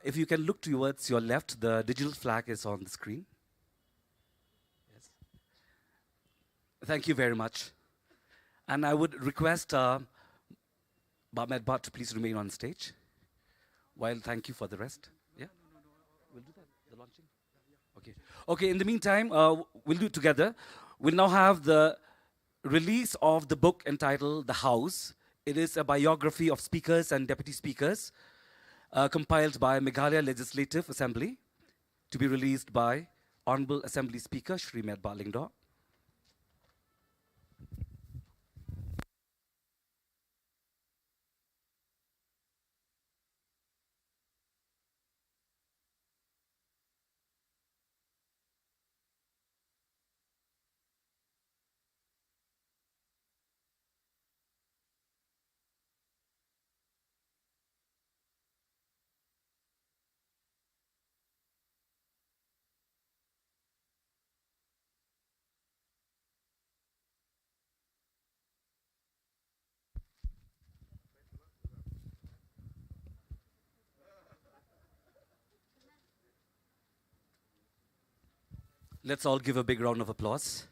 If you can look towards your left, the digital flag is on the screen. Yes. Thank you very much. And I would request Bamed Bhatt to please remain on stage. While thank you for the rest. Yeah? We'll do that, the launching? Okay. Okay, in the meantime, we'll do it together. We'll now have the release of the book entitled The House. It is a biography of speakers and deputy speakers compiled by Meghalaya Legislative Assembly to be released by Honorable Assembly Speaker Shri Med Balingdo. Let's all give a big round of applause.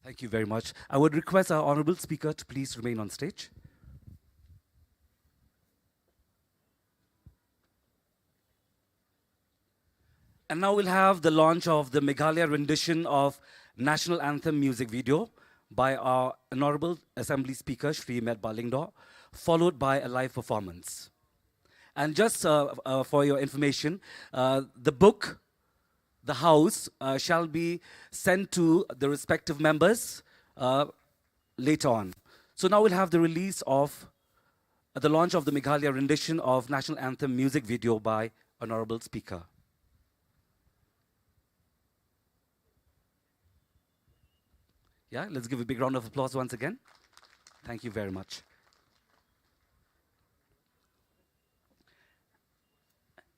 Thank you very much. I would request our honorable speaker to please remain on stage. And now we'll have the launch of the Meghalaya rendition of National Anthem music video by our Honorable Assembly Speaker, Shri Med Balingdo, followed by a live performance. And just for your information, the book, the house, shall be sent to the respective members later on. So now we'll have the release of the launch of the Meghalaya rendition of National Anthem music video by Honorable Speaker. Yeah, let's give a big round of applause once again. Thank you very much.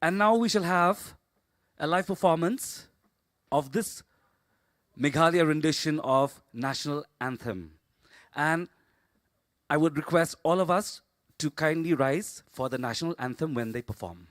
And now we shall have a live performance of this Meghalaya rendition of National Anthem. And I would request all of us to kindly rise for the National Anthem when they perform.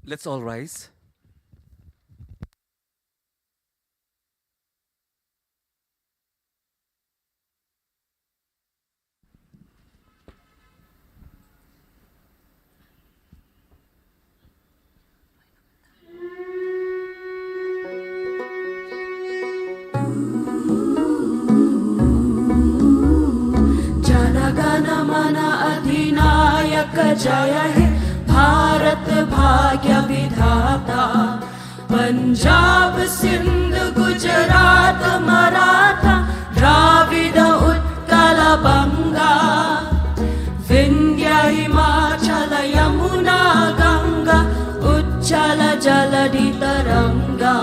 Let's all rise. Janagana mana adhinayaka jaya he Bharat भाग्य विधाता पंजाब सिंध गुजरात मराठा द्राविड उत्कल बंगा विंध्य हिमाचल यमुना गंगा उच्चल जलधि तरंगा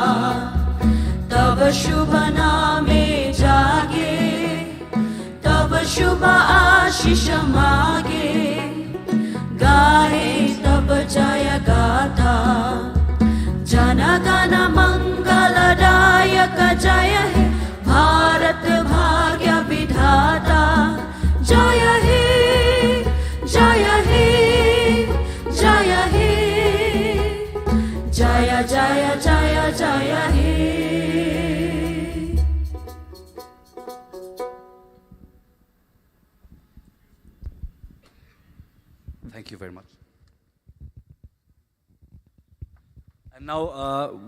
तब शुभ नामे जागे तब शुभ आशीष मागे गाहे तब जय गाथा जनगण मंगलदायक जय हे भारत भाग्य विधाता जय हे जय हे जय हे जय जय जय जय हे Thank you very much. And now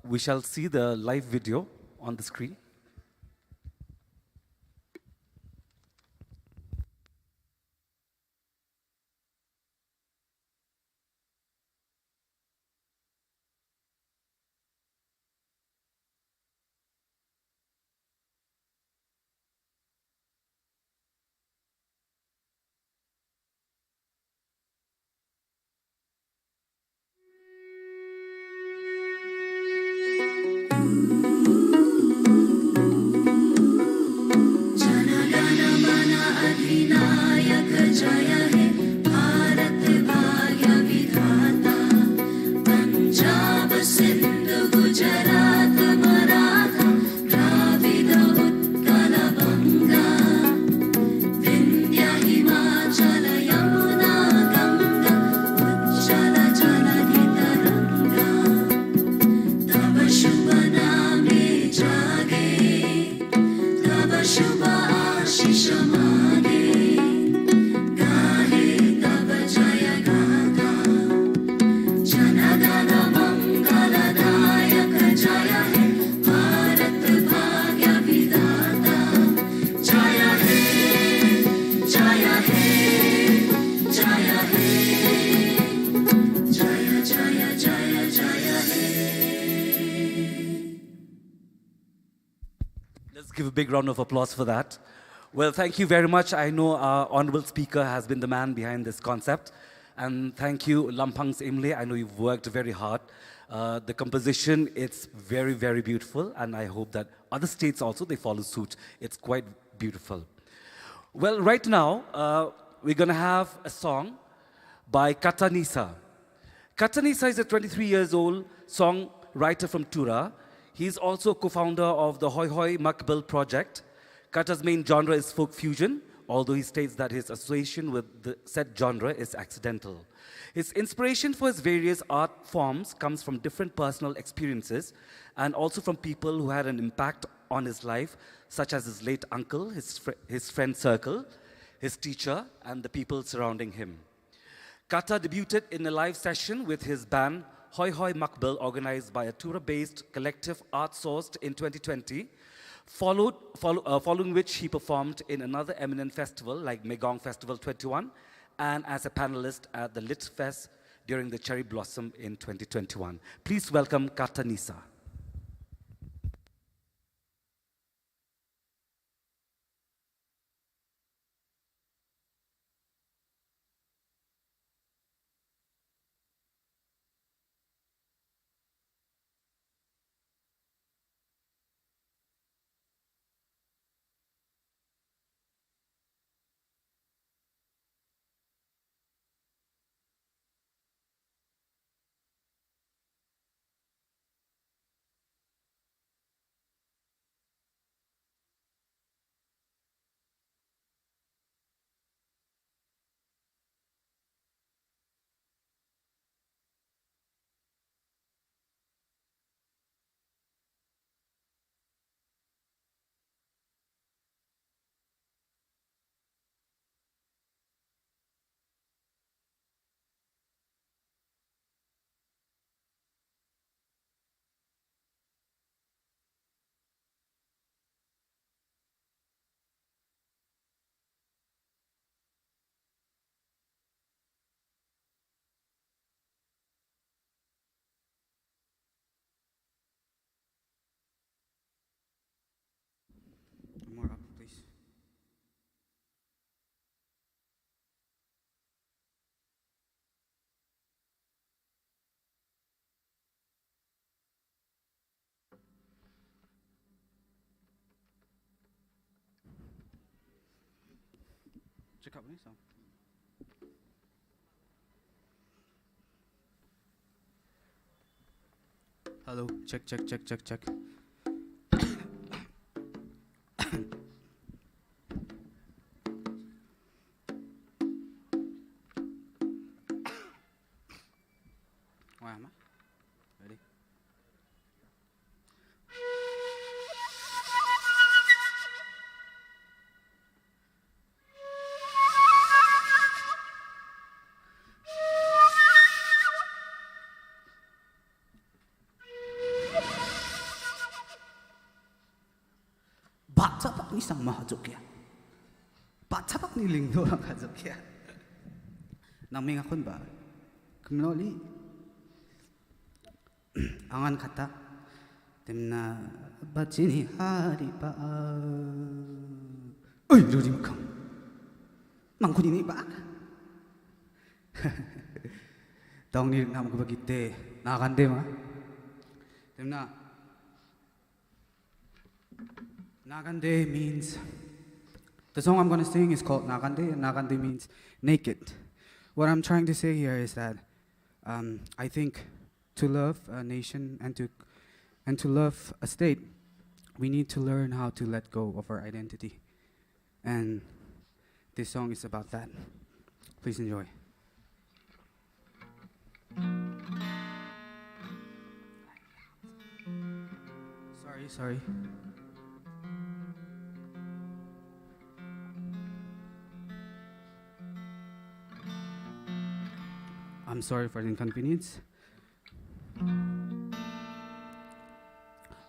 we shall see the live video on the screen. Let's give a big round of applause for that. Well, thank you very much. I know our honorable speaker has been the man behind this concept. And thank you, Lampangs Imle. I know you've worked very hard. The composition, it's very, very beautiful. And I hope that other states also, they follow suit. It's quite beautiful. Well, right now, we're going to have a song by Katanisa. Katanisa is a 23 years old songwriter from Tura. He's also co-founder of the Hoi Hoi Makbil project. Kata's main genre is folk fusion, although he states that his association with the said genre is accidental. His inspiration for his various art forms comes from different personal experiences and also from people who had an impact on his life, such as his late uncle, his friend circle, his teacher, and the people surrounding him. Kata debuted in a live session with his band Hoi Hoi Makbil, organized by a Tura-based collective art sourced in 2020, following which he performed in another eminent festival like Megong Festival 21 and as a panelist at the Lit Fest during the Cherry Blossom in 2021. Please welcome Katanisa. More up, please. Check out this song. Hello, check, check, check, check, check. Where am I? Ready? Baca ni sang mahajok ya. Baca ni lingdo ang hajok ya. Nang mga kun ba? Kumloli. Angan kata. Temna bacini hari pa. Oi, rudi makam. Mangkuni ni ba? Tong ni nam ko bagite. Nakande ma. Temna Nagande means, the song I'm going to sing is called Nagande, and Nagande means naked. What I'm trying to say here is that I think to love a nation and to love a state, we need to learn how to let go of our identity. And this song is about that. Please enjoy. Sorry. I'm sorry for the inconvenience.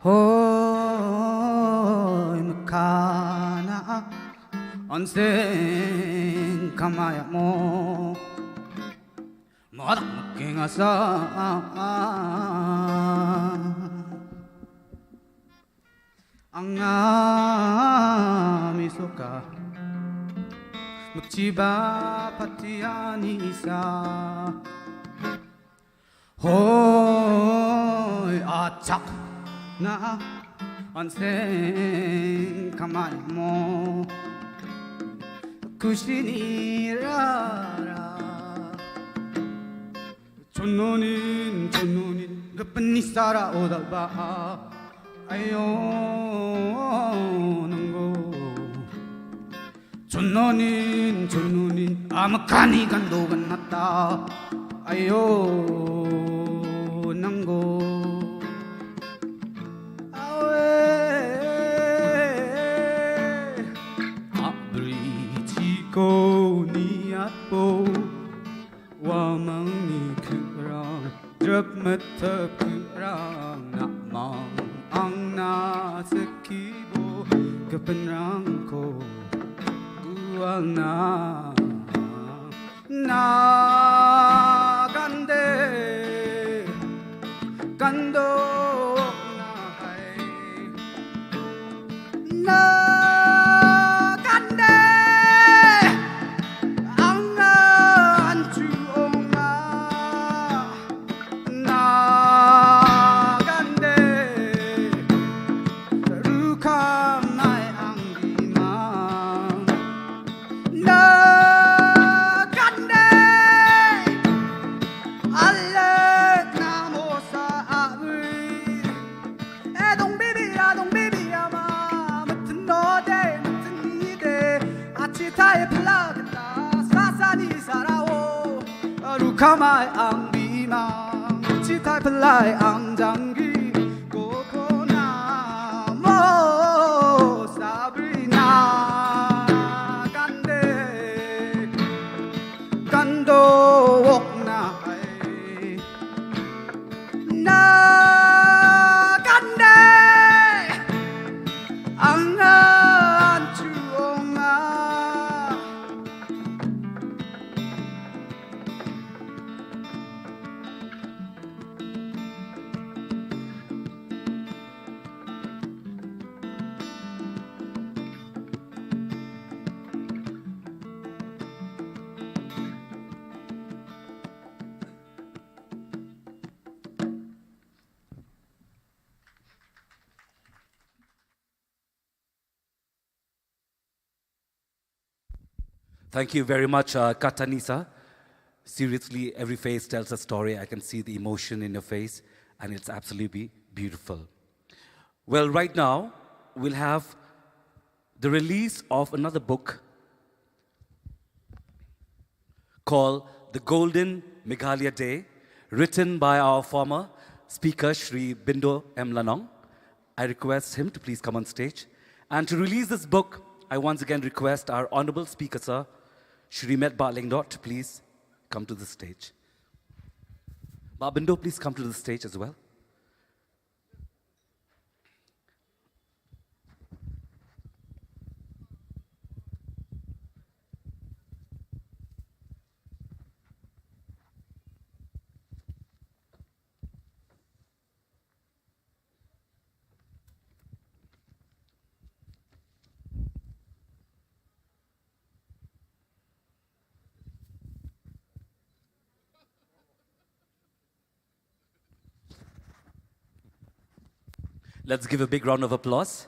Hoy makana onsen kamaya mo madak makingasa ang misoka 묵지바 파티아니사 호이 아착 나 안생 가만히 뭐 구신이라라 존노닌 그뿐이 살아오다봐 아요 능고 존노닌 아무카니 간도가 났다 아요 능고 아웨 아브리지고 니앗보 와망니 그랑 드럽메터 그랑 나망 앙나 스키보 그뿐랑코 구앙나 나간대 간도 나하이 나간대 앙나 안주옹나 나간대 루카마이 앙기마 나간대 알레 나모사 아브리 애동비비야마 무튼 너대 무튼 니대 아치타에 플라겠다 사사니 살아오 루카마이 앙비마 치타에 플라에 앙장기 고고나 모사브리나 간대 간도 옥나이 나간대 앙안 주옹아 Thank you very much, Katanisa. Seriously, every face tells a story. I can see the emotion in your face, and it's absolutely beautiful. Well, right now, we'll have the release of another book called The Golden Meghalaya Day, written by our former speaker, Shri Bindo M. Lanong. I request him to please come on stage. And to release this book, I once again request our honorable speaker, sir, Shri Met Ba Lingdot, to please come to the stage. Ba Bindo, please come to the stage as well. Let's give a big round of applause.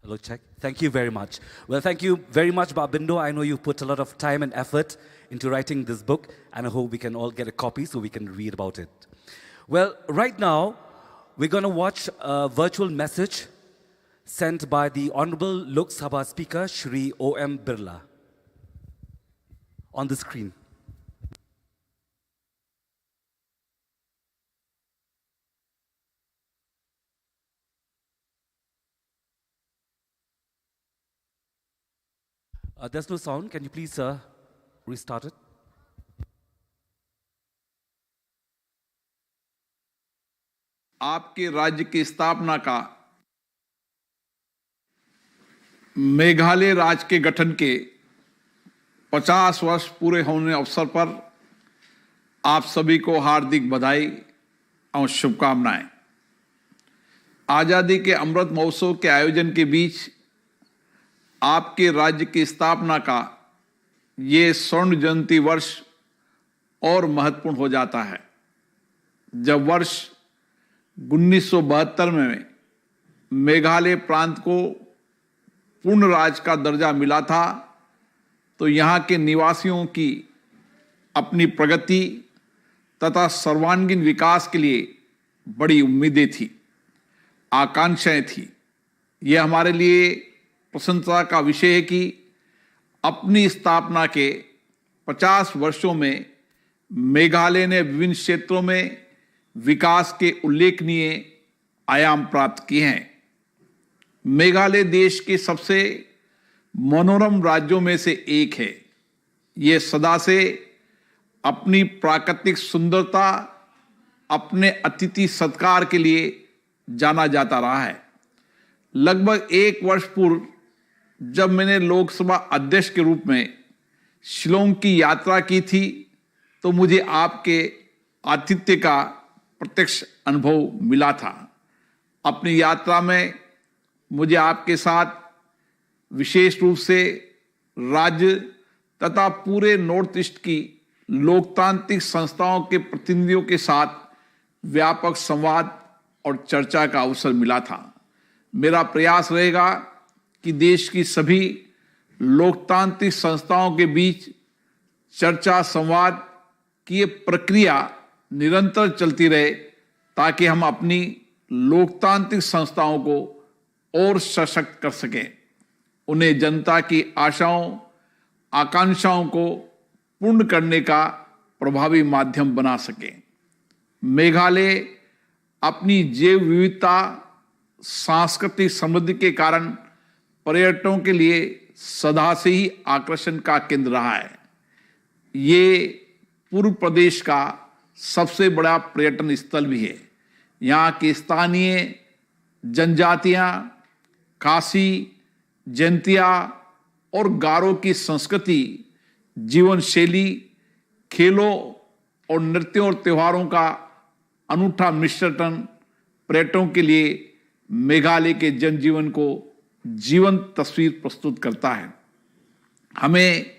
Hello, check. Thank you very much. Well, thank you very much, Babindo. I know you've put a lot of time and effort into writing this book, and I hope we can all get a copy so we can read about it. Well, right now, we're going to watch a virtual message sent by the Honorable Lok Sabha Speaker, Shri O.M. Birla, on the screen. There's no sound. Can you please restart it? आपके राज्य की स्थापना का मेघालय राज्य के गठन के 50 वर्ष पूरे होने अवसर पर आप सभी को हार्दिक बधाई और शुभकामनाएं। आजादी के अमृत महोत्सव के आयोजन के बीच आपके राज्य की स्थापना का ये स्वर्ण जयंती वर्ष और महत्वपूर्ण हो जाता है। जब वर्ष 1972 में मेघालय प्रांत को पूर्ण राज्य का दर्जा मिला था, तो यहाँ के निवासियों की अपनी प्रगति तथा सर्वांगीण विकास के लिए बड़ी उम्मीदें थी, आकांक्षाएं थी। यह हमारे लिए प्रसन्नता का विषय है कि अपनी स्थापना के 50 वर्षों में मेघालय ने विभिन्न क्षेत्रों में विकास के उल्लेखनीय आयाम प्राप्त किए हैं। मेघालय देश के सबसे मनोरम राज्यों में से एक है। ये सदा से अपनी प्राकृतिक सुंदरता, अपने अतिथि सत्कार के लिए जाना जाता रहा है। लगभग 1 वर्ष पूर्व जब मैंने लोकसभा अध्यक्ष के रूप में शिलोंग की यात्रा की थी, तो मुझे आपके आतिथ्य का प्रत्यक्ष अनुभव मिला था। अपनी यात्रा में मुझे आपके साथ विशेष रूप से राज्य तथा पूरे नॉर्थ ईस्ट की लोकतांत्रिक संस्थाओं के प्रतिनिधियों के साथ व्यापक संवाद और चर्चा का अवसर मिला था। मेरा प्रयास रहेगा कि देश की सभी लोकतांत्रिक संस्थाओं के बीच चर्चा संवाद की ये प्रक्रिया निरंतर चलती रहे, ताकि हम अपनी लोकतांत्रिक संस्थाओं को और सशक्त कर सकें, उन्हें जनता की आशाओं आकांक्षाओं को पूर्ण करने का प्रभावी माध्यम बना सकें। मेघालय अपनी जैव विविधता, सांस्कृतिक समृद्धि के कारण पर्यटकों के लिए सदा से ही आकर्षण का केंद्र रहा है। ये पूर्व प्रदेश का सबसे बड़ा पर्यटन स्थल भी है। यहाँ की स्थानीय जनजातियाँ, खासी, जैंतिया और गारो की संस्कृति, जीवन शैली, खेलों और नृत्यों और त्योहारों का अनूठा मिश्रण पर्यटकों के लिए मेघालय के जनजीवन को जीवंत तस्वीर प्रस्तुत करता है। हमें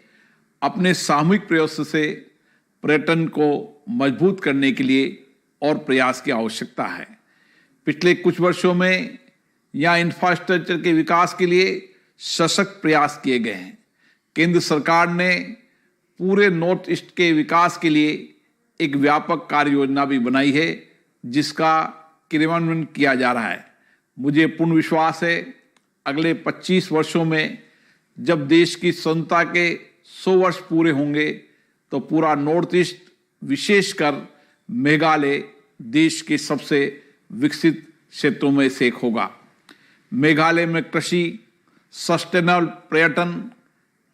अपने सामूहिक प्रयास से पर्यटन को मजबूत करने के लिए और प्रयास की आवश्यकता है। पिछले कुछ वर्षों में यहाँ इंफ्रास्ट्रक्चर के विकास के लिए सशक्त प्रयास किए गए हैं। केंद्र सरकार ने पूरे नॉर्थ ईस्ट के विकास के लिए एक व्यापक कार्य योजना भी बनाई है, जिसका क्रियान्वयन किया जा रहा है। मुझे पूर्ण विश्वास है अगले 25 वर्षों में जब देश की स्वतंत्रता के 100 वर्ष पूरे होंगे, तो पूरा नॉर्थ ईस्ट, विशेषकर मेघालय, देश के सबसे विकसित क्षेत्रों में से एक होगा। मेघालय में कृषि, सस्टेनेबल पर्यटन,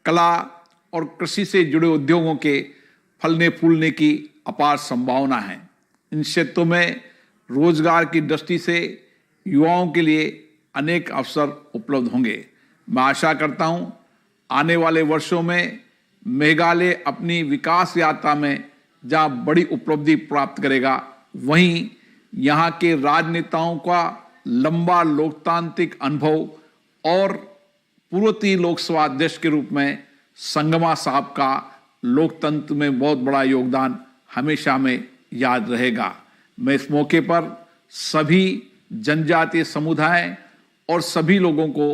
कला और कृषि से जुड़े उद्योगों के फलने फूलने की अपार संभावना है। इन क्षेत्रों में रोजगार की दृष्टि से युवाओं के लिए अनेक अवसर उपलब्ध होंगे। मैं आशा करता हूं आने वाले वर्षों में मेघालय अपनी विकास यात्रा में जहां बड़ी उपलब्धि प्राप्त करेगा, वहीं यहाँ के राजनेताओं का लंबा लोकतांत्रिक अनुभव और पूर्ववर्ती लोकसभा अध्यक्ष के रूप में संगमा साहब का लोकतंत्र में बहुत बड़ा योगदान हमेशा में याद रहेगा। मैं इस मौके पर सभी जनजातीय समुदाय और सभी लोगों को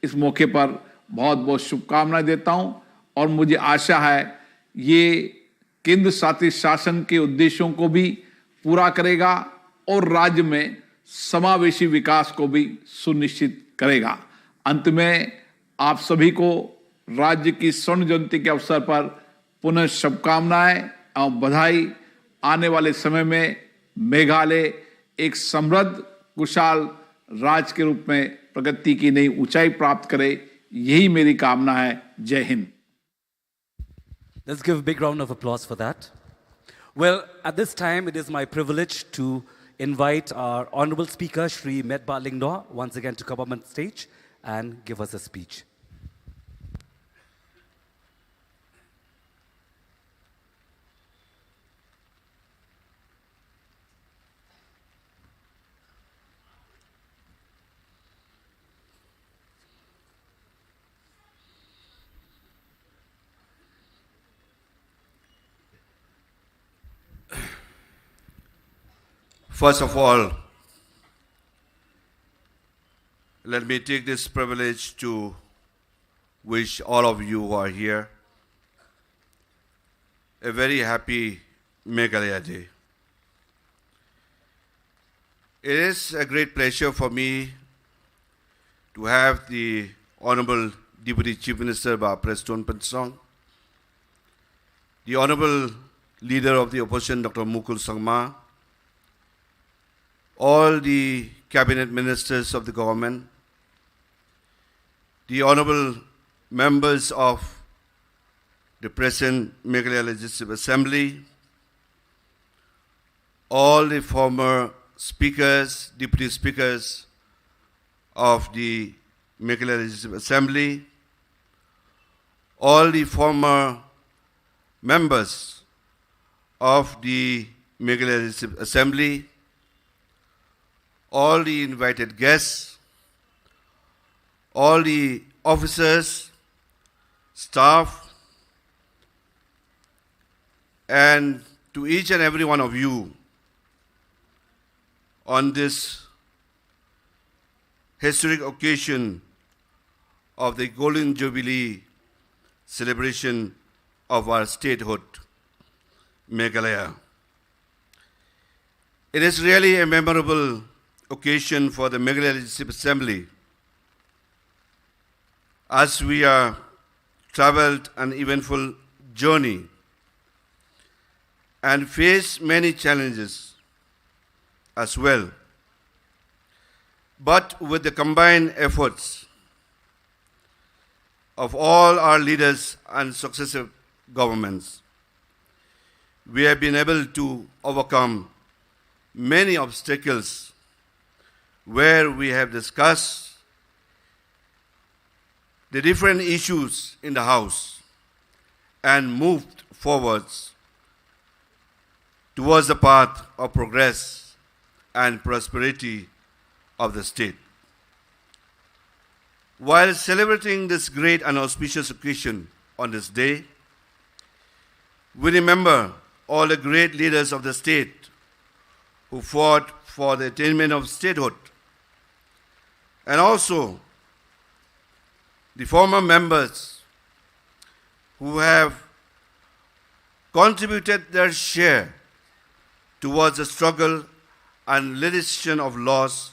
इस मौके पर बहुत बहुत शुभकामनाएं देता हूं, और मुझे आशा है ये केंद्र शासित शासन के उद्देश्यों को भी पूरा करेगा और राज्य में समावेशी विकास को भी सुनिश्चित करेगा। अंत में आप सभी को राज्य की स्वर्ण जयंती के अवसर पर पुनः शुभकामनाएं और बधाई। आने वाले समय में मेघालय एक समृद्ध, कुशल राज्य के रूप में प्रगति की नई ऊंचाई प्राप्त करे, यही मेरी कामना है। जय Hind. Let's give a big round of applause for that. Well, at this time, it is my privilege to invite our honorable speaker, Shri Meghalaya, once again to come up on stage and give us a speech. First of all, let me take this privilege to wish all of you who are here a very happy Meghalaya Day. It is a great pleasure for me to have the Honorable Deputy Chief Minister Preston Pensong, the Honorable Leader of the Opposition Dr. Mukul Sangma, all the Cabinet Ministers of the government, the Honorable Members of the present Meghalaya Legislative Assembly, all the former speakers, deputy speakers of the Meghalaya Legislative Assembly, all the former members of the Meghalaya Legislative Assembly, all the invited guests, all the officers, staff, and to each and every one of you on this historic occasion of the Golden Jubilee celebration of our statehood, Meghalaya. It is really a memorable occasion for the Meghalaya Legislative Assembly as we are traveled an eventful journey and face many challenges as well. But with the combined efforts of all our leaders and successive governments, we have been able to overcome many obstacles where we have discussed the different issues in the House and moved forwards towards the path of progress and prosperity of the state. While celebrating this great and auspicious occasion on this day, we remember all the great leaders of the state who fought for the attainment of statehood, and also the former members who have contributed their share towards the struggle and legislation of laws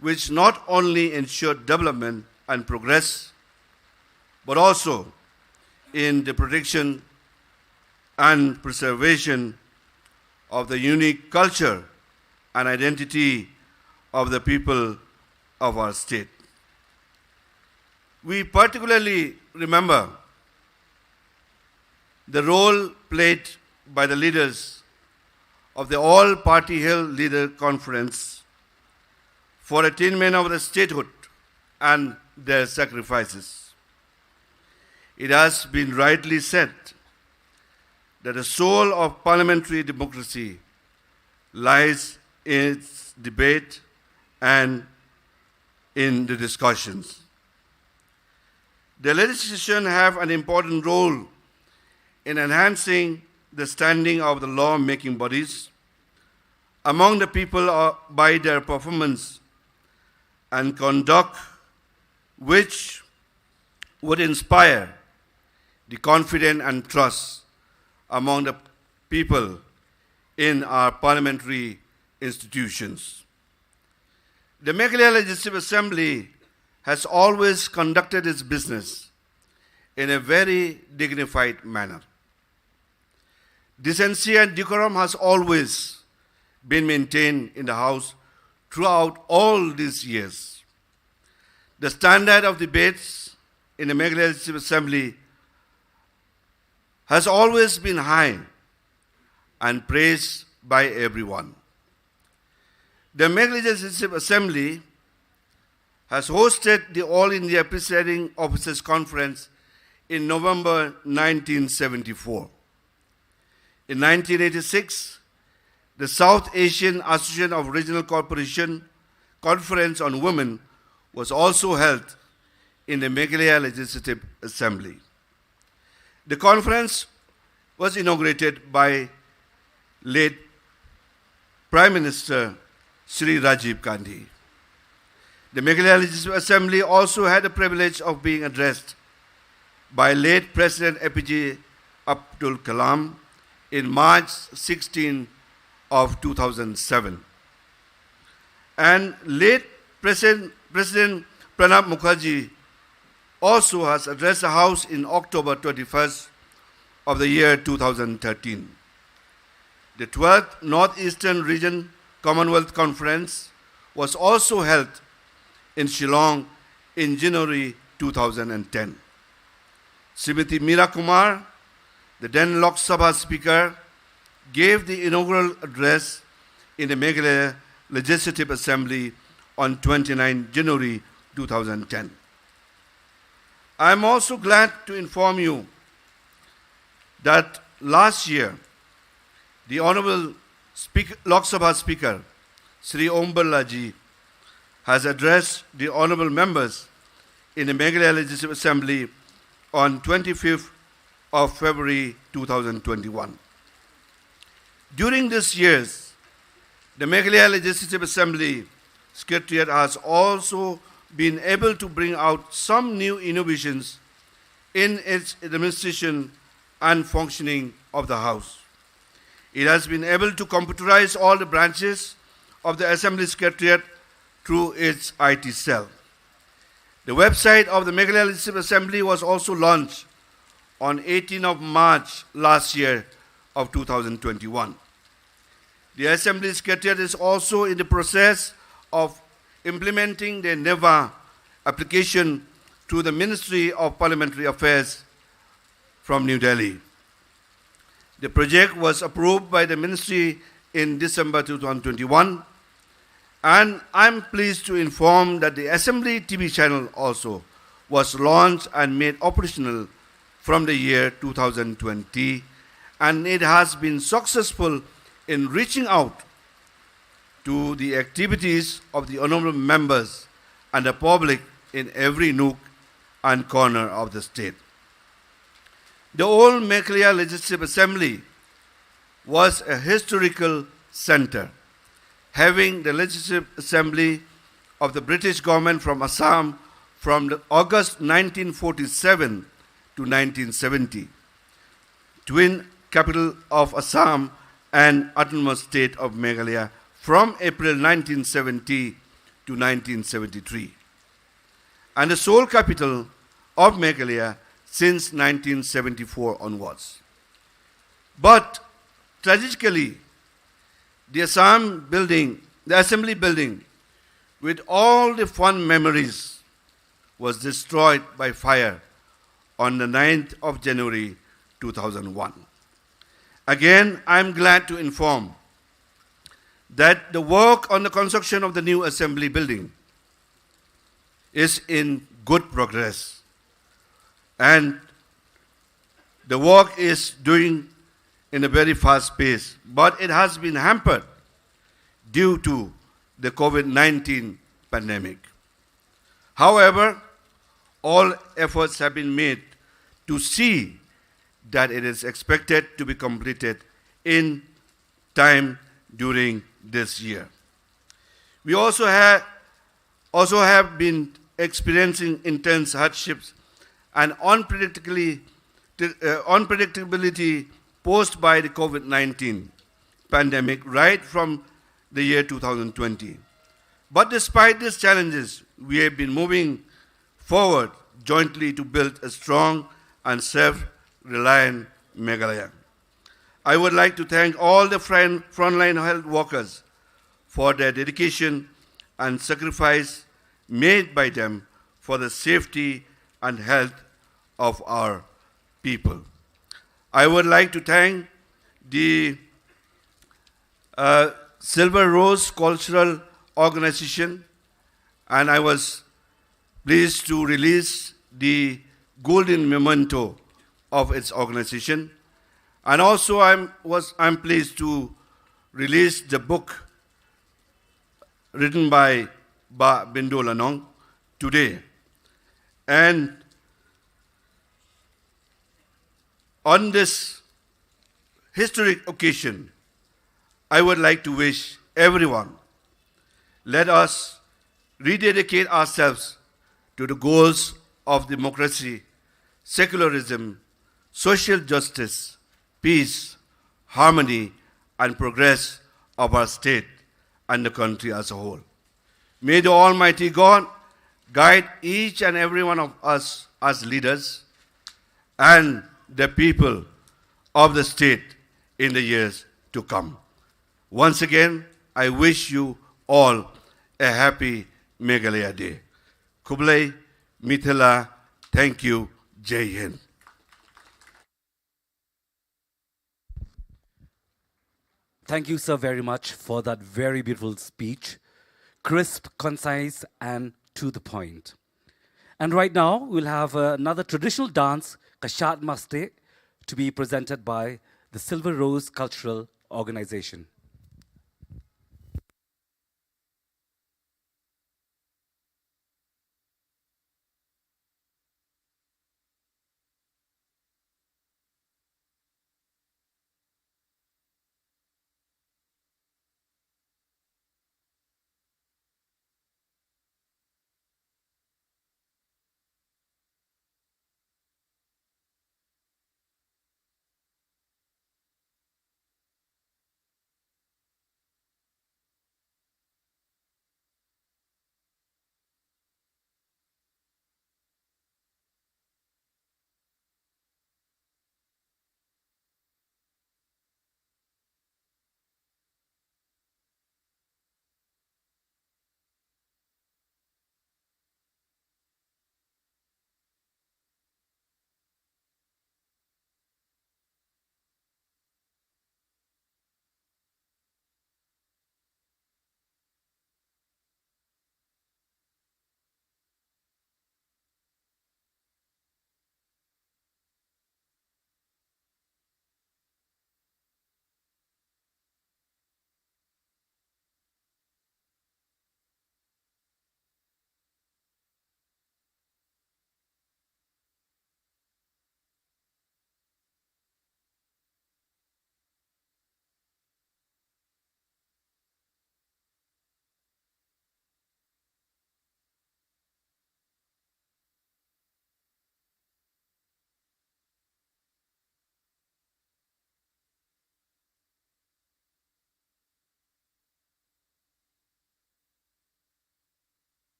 which not only ensure development and progress, but also in the protection and preservation of the unique culture and identity of the people of our state. We particularly remember the role played by the leaders of the All-Party Hill Leader Conference for attainment of the statehood and their sacrifices. It has been rightly said that the soul of parliamentary democracy lies in its debate and in the discussions. The legislation have an important role in enhancing the standing of the law-making bodies among the people by their performance and conduct, which would inspire the confidence and trust among the people in our parliamentary institutions. The Meghalaya Legislative Assembly has always conducted its business in a very dignified manner. Decency and decorum has always been maintained in the House throughout all these years. The standard of debates in the Meghalaya Legislative Assembly has always been high and praised by everyone. The Meghalaya Legislative Assembly has hosted the All India Presiding Officers Conference in November 1974. In 1986, the South Asian Association of Regional Corporation Conference on Women was also held in the Meghalaya Legislative Assembly. The conference was inaugurated by late Prime Minister Sri Rajiv Gandhi. The Meghalaya Legislative Assembly also had the privilege of being addressed by late President APJ Abdul Kalam in March 16 of 2007. And late President Pranab Mukherjee also has addressed the House in October 21st of the year 2013. The 12th Northeastern Region Commonwealth Conference was also held in Shillong in January 2010. Srimati Meera Kumar, the then Lok Sabha Speaker, gave the inaugural address in the Meghalaya Legislative Assembly on 29 January 2010. I am also glad to inform you that last year, the Honorable Lok Sabha Speaker, Sri Om Birla Ji, has addressed the honorable members in the Meghalaya Legislative Assembly on 25th of February 2021. During this years, the Meghalaya Legislative Assembly Secretariat has also been able to bring out some new innovations in its administration and functioning of the House. It has been able to computerize all the branches of the Assembly Secretariat through its IT cell. The website of the Meghalaya Legislative Assembly was also launched on 18th of March last year of 2021. The Assembly Secretariat is also in the process of implementing the NEVA application through the Ministry of Parliamentary Affairs from New Delhi. The project was approved by the Ministry in December 2021, and I'm pleased to inform that the Assembly TV channel also was launched and made operational from the year 2020, and it has been successful in reaching out to the activities of the honorable members and the public in every nook and corner of the state. The old Meghalaya Legislative Assembly was a historical center, having the Legislative Assembly of the British government from Assam from August 1947 to 1970, twin capital of Assam and autonomous state of Meghalaya from April 1970 to 1973, and the sole capital of Meghalaya since 1974 onwards. But tragically, the Assembly building, with all the fond memories, was destroyed by fire on the 9th of January 2001. Again, I am glad to inform that the work on the construction of the new Assembly building is in good progress, and the work is doing in a very fast pace, but it has been hampered due to the COVID-19 pandemic. However, all efforts have been made to see that it is expected to be completed in time during this year. We also have been experiencing intense hardships and unpredictability posed by the COVID-19 pandemic right from the year 2020. But despite these challenges, we have been moving forward jointly to build a strong and self-reliant Meghalaya. I would like to thank all the frontline health workers for their dedication and sacrifice made by them for the safety and health of our people. I would like to thank the Silver Rose Cultural Organization, and I was pleased to release the golden memento of its organization. And also I'm pleased to release the book written by Ba Bindu Lanong today. And on this historic occasion, I would like to wish everyone, let us rededicate ourselves to the goals of democracy, secularism, social justice, peace, harmony, and progress of our state and the country as a whole. May the Almighty God guide each and every one of us as leaders and the people of the state in the years to come. Once again, I wish you all a happy Meghalaya Day. Kublai, Mithila, thank you, Jai Hind. Thank you, sir, very much for that very beautiful speech. Crisp, concise, and to the point. And right now, we'll have another traditional dance, Kashat Maste, to be presented by the Silver Rose Cultural Organization.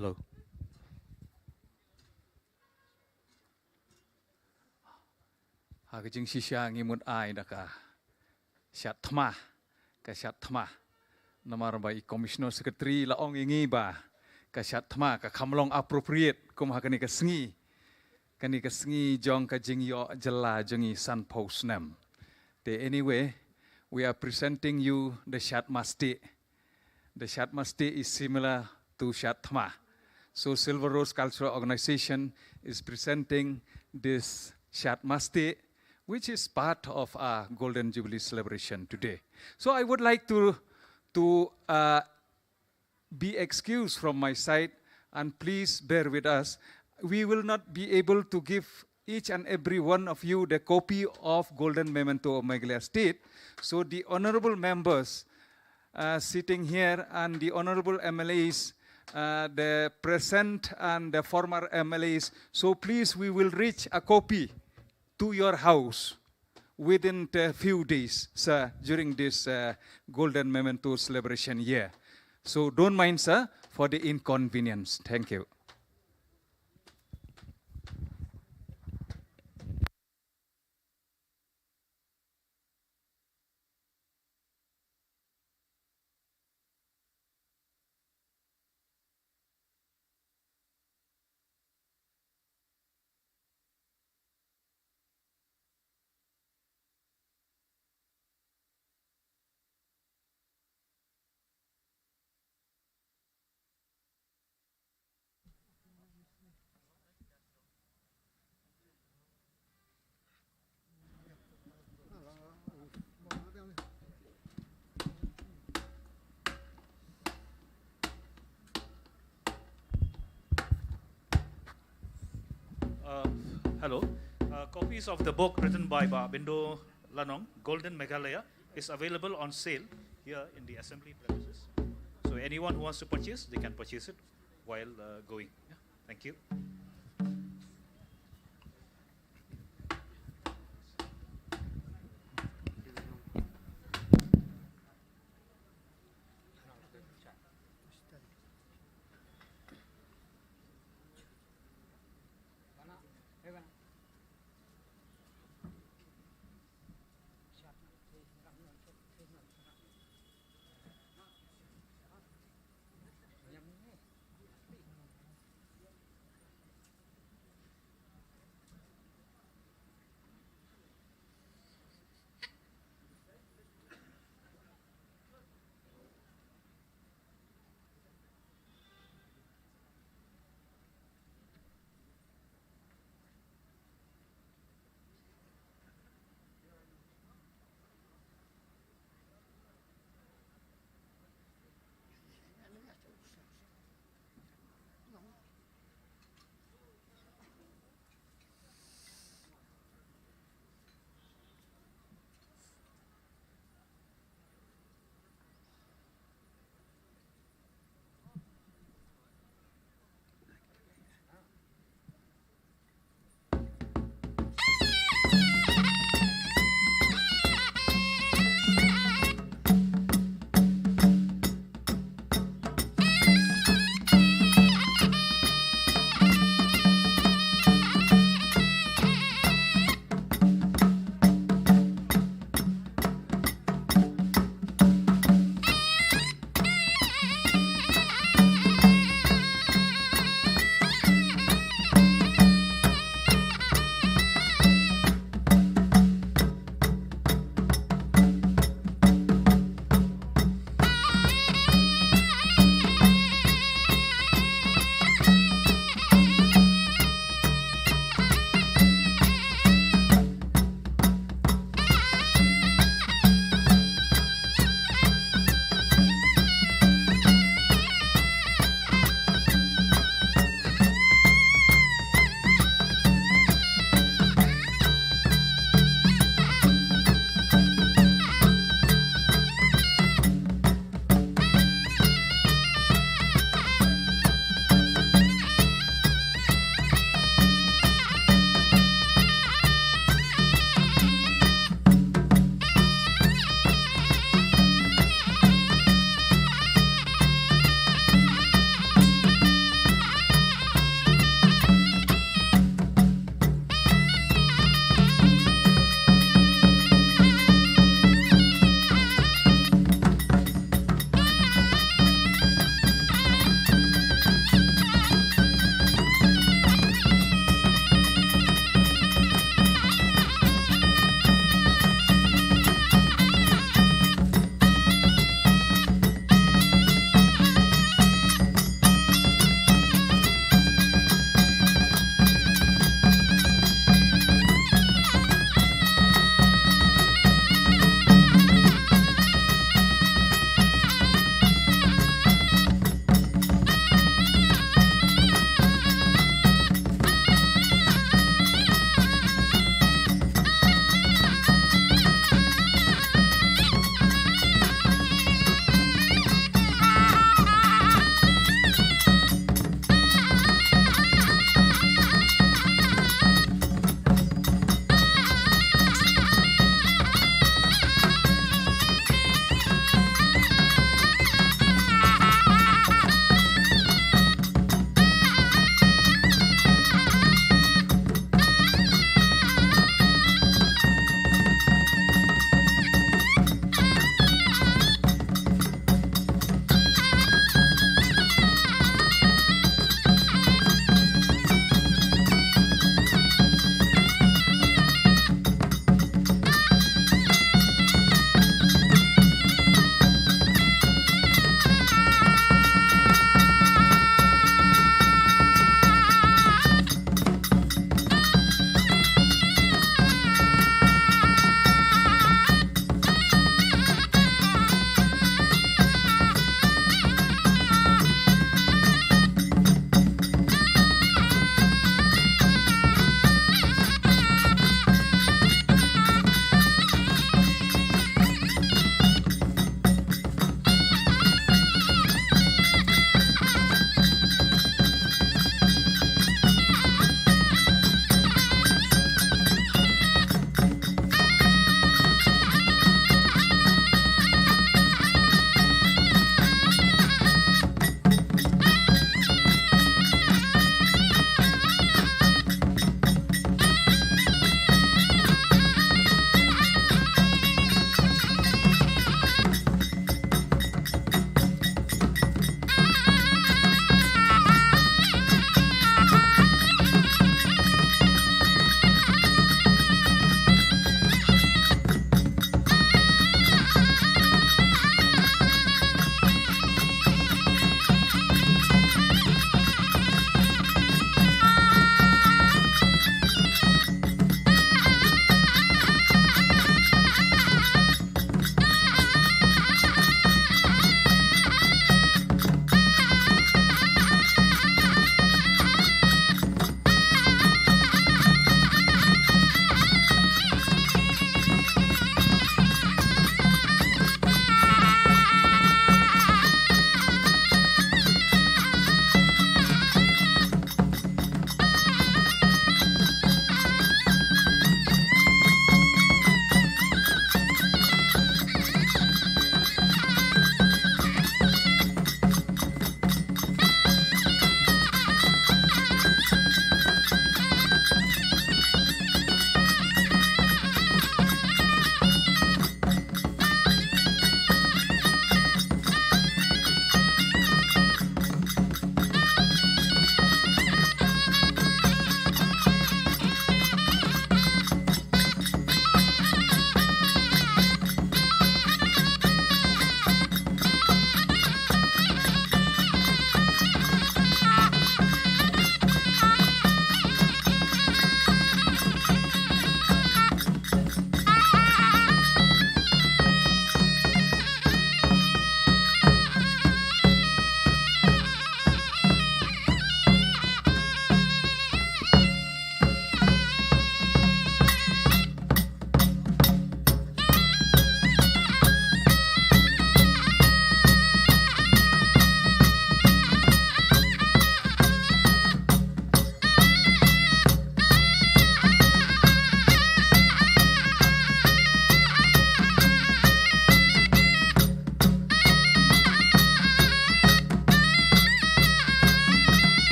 Hello. Hagajing sisya ngimut ay naka syat thma ka syat thma namar ba commissioner secretary laong ingi ba ka syat thma ka khamlong appropriate kum hakani ka sngi kani ka sngi jong ka jing yo jela jongi san post nam te anyway we are presenting you the shat masti. The shat masti is similar to shat thma. So Silver Rose Cultural Organization is presenting this shat masti, which is part of our Golden Jubilee celebration today. So I would like to be excused from my side, and please bear with us. We will not be able to give each and every one of you the copy of Golden Memento of Meghalaya State. So the honorable members sitting here and the honorable MLAs, the present and the former MLAs, so please we will reach a copy to your house within a few days, sir, during this Golden Memento celebration year. So don't mind, sir, for the inconvenience. Thank you. Hello. Copies of the book written by Bindo Lanong, Golden Meghalaya, is available on sale here in the assembly premises. So anyone who wants to purchase, they can purchase it while going. Yeah. Thank you.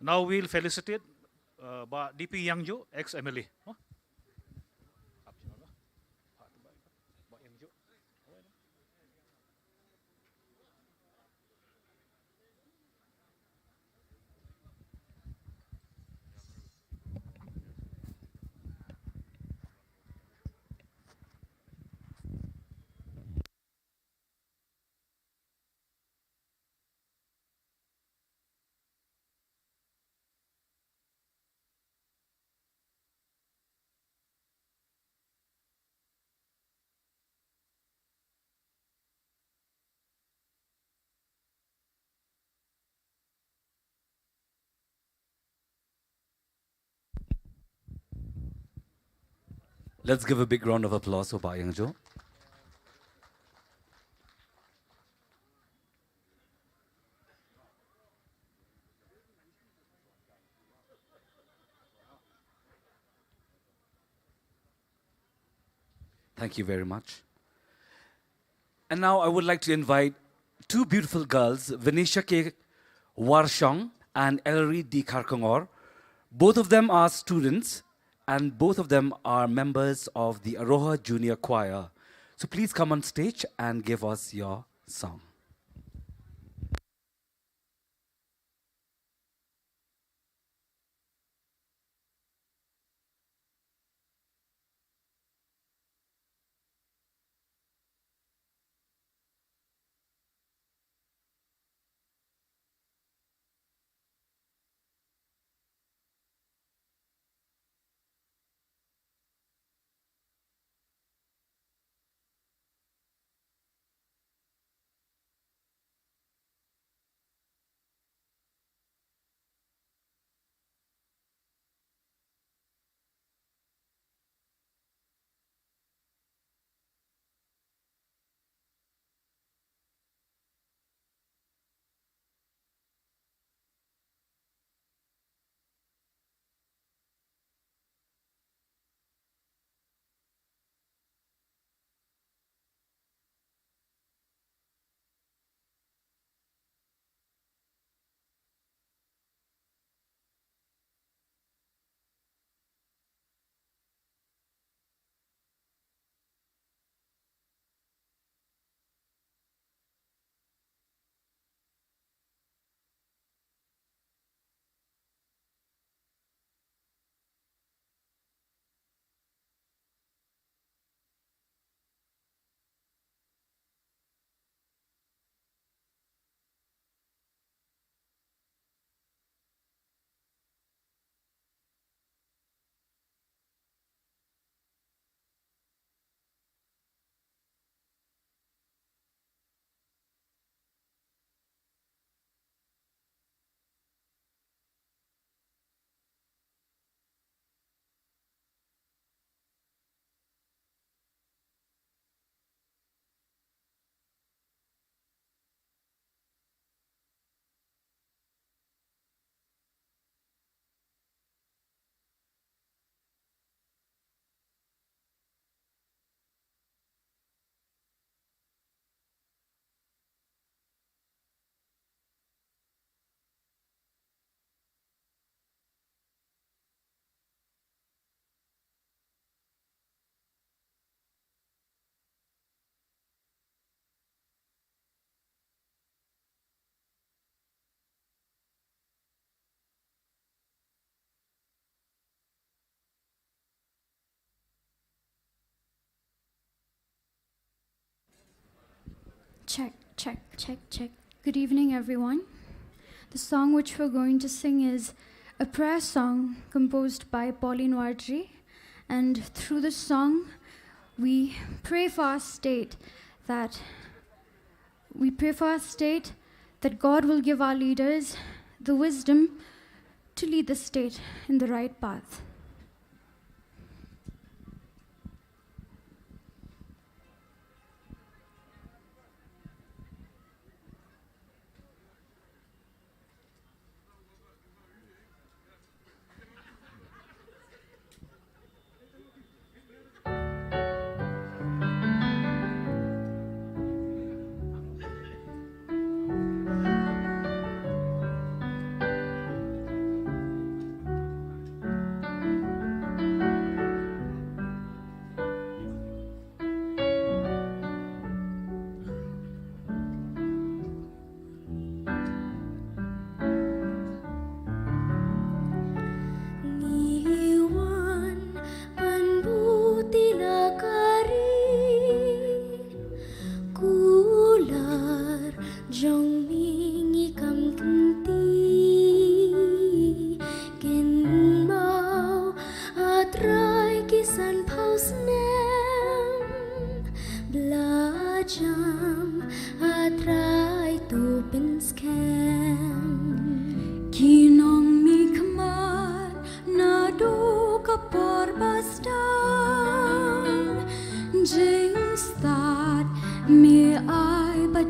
Now we'll felicitate DP Yangjo, ex-MLA. Let's give a big round of applause for Ba Yangjo. Thank you very much. And now I would like to invite two beautiful girls, Venetia K. Warshong and Ellery D. Karkongor. Both of them are students and both of them are members of the Aroha Junior Choir. So please come on stage and give us your song. Check, check, check, check. Good evening, everyone. The song which we're going to sing is a prayer song composed by Pauline Wardry. And through this song, we pray for our state that God will give our leaders the wisdom to lead the state in the right path.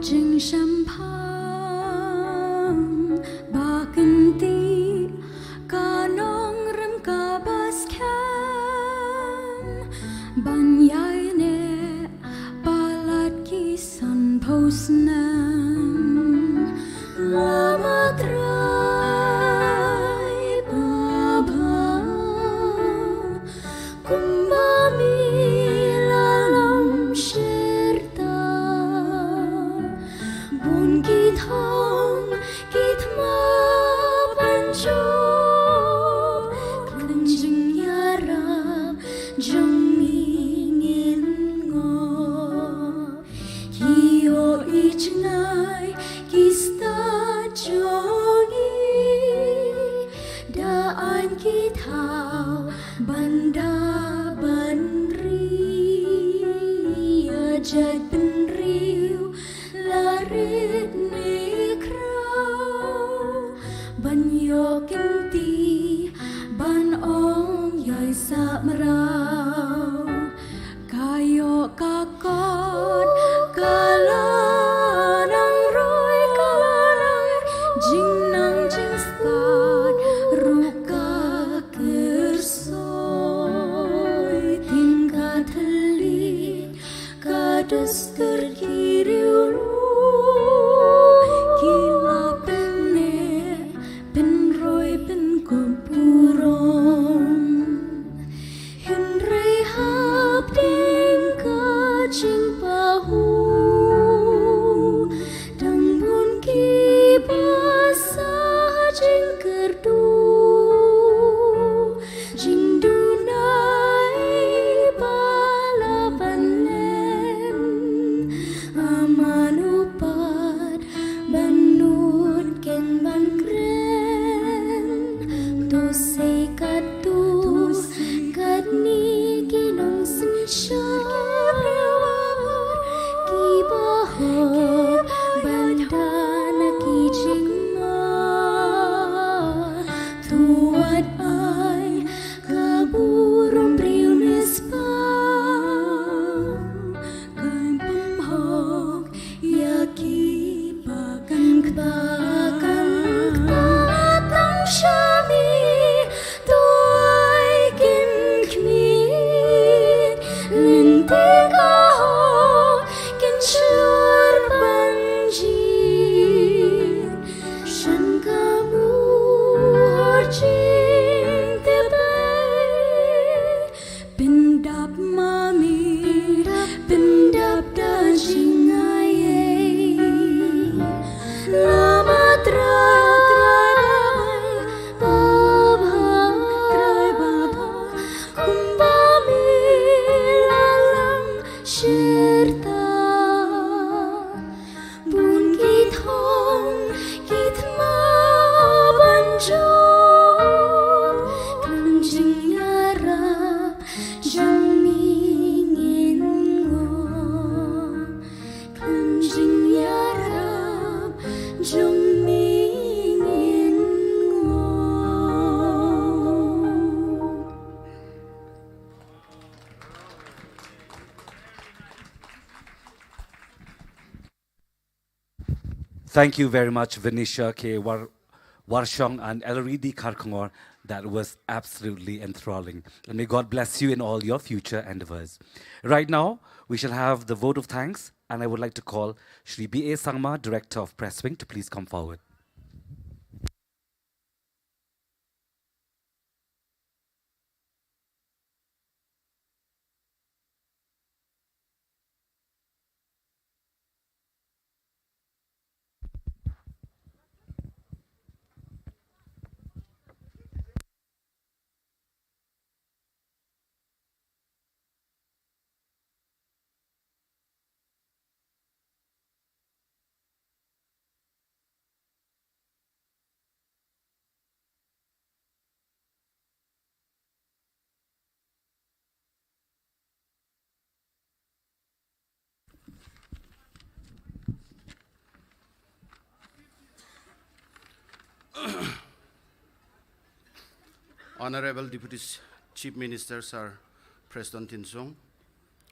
Jing champagne bakanti kanong rem ka baskan banyai ne palat kisan posnan lama trai baba kumbami lalam shirta bun kit hong kit ma banjo klenjing yara jong mingin ngo kio ichnai kista jogi daan kitau banda banri ajat benriu larit nikrau banyo kinti ban ong yai sa marau kayo kakot kalanang roy kalanang jing nang jing skat ruka kersoy tingkat telik kadas terkiriu kila pene penroy pen kumpurong Henry hap ding kaching pahu dang bun ki basah jing kerdu jing dunai balapan len amanupat banut ken ban kren dosai katus kat ni kinong sinsyar kibahor bandana kijing ma tuat ay kaburong priu nispa kan pamhok yaki bakan batang syami tuai kin kmit linting ahok kin syur banjir shan kamu harjing tebay pindap mami pindap dajing ayay lama trai baba kumbami lalang shirta bun kit hong kit ma banjo klenjing yarap jong mingin ngo klenjing yarap jong mingin ngo Thank you very much, Venetia K. Warshong and Eloridi Karkongor. That was absolutely enthralling. And may God bless you in all your future endeavors. Right now, we shall have the vote of thanks, and I would like to call Shri B.A. Sangma, Director of Press Wing, to please come forward. Honorable Deputy Chief Minister, Sir Preston Tinsong,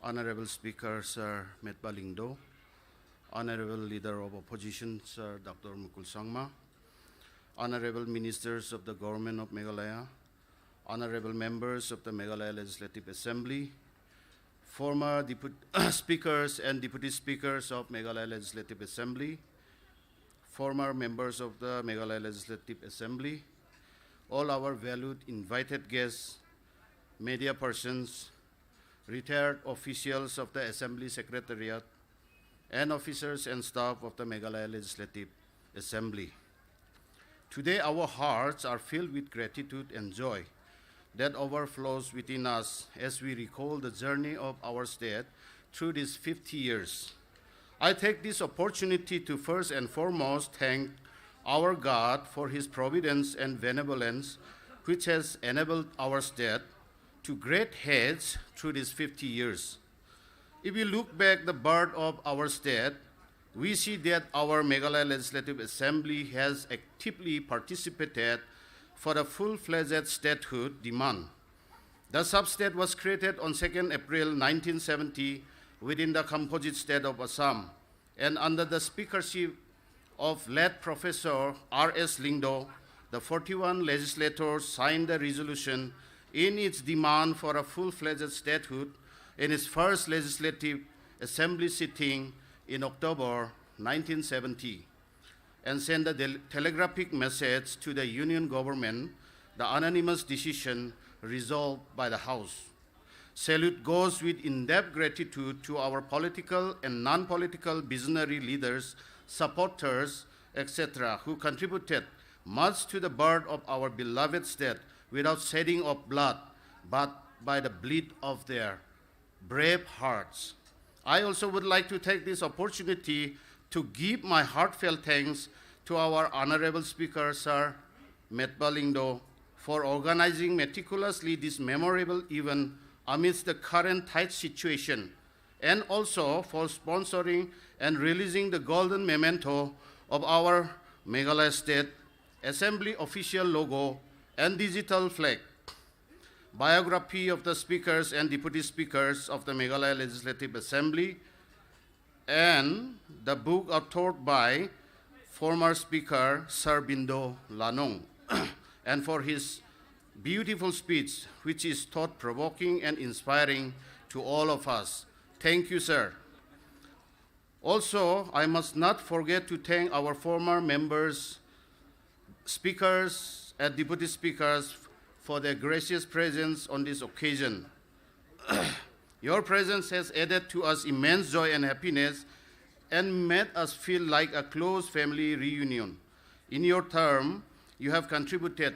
Honorable Speaker, Sir Met Balingdo, Honorable Leader of Opposition, Sir Dr. Mukul Sangma, Honorable Ministers of the Government of Meghalaya, Honorable Members of the Meghalaya Legislative Assembly, former Speakers and Deputy Speakers of Meghalaya Legislative Assembly, former members of the Meghalaya Legislative Assembly, all our valued invited guests, media persons, retired officials of the Assembly Secretariat, and officers and staff of the Meghalaya Legislative Assembly. Today, our hearts are filled with gratitude and joy that overflows within us as we recall the journey of our state through these 50 years. I take this opportunity to first and foremost thank our God for his providence and benevolence, which has enabled our state to great heights through these 50 years. If we look back the birth of our state, we see that our Meghalaya Legislative Assembly has actively participated for the full-fledged statehood demand. The sub-state was created on 2nd April 1970 within the composite state of Assam, and under the speakership of late Professor R.S. Lyngdoh, the 41 legislators signed the resolution in its demand for a full-fledged statehood in its first Legislative Assembly sitting in October 1970, and sent a telegraphic message to the Union government, the unanimous decision resolved by the House. Salute goes with in-depth gratitude to our political and non-political visionary leaders, supporters, etc., who contributed much to the birth of our beloved state without shedding of blood, but by the bleed of their brave hearts. I also would like to take this opportunity to give my heartfelt thanks to our Honorable Speaker, Sir Lyngdoh, for organizing meticulously this memorable event amidst the current tight situation, and also for sponsoring and releasing the golden memento of our Meghalaya State Assembly official logo and digital flag, biography of the speakers and deputy speakers of the Meghalaya Legislative Assembly, and the book authored by former Speaker Sir Bindo Lanong, and for his beautiful speech, which is thought-provoking and inspiring to all of us. Thank you, sir. Also, I must not forget to thank our former members, speakers, and deputy speakers for their gracious presence on this occasion. Your presence has added to us immense joy and happiness and made us feel like a close family reunion. In your term, you have contributed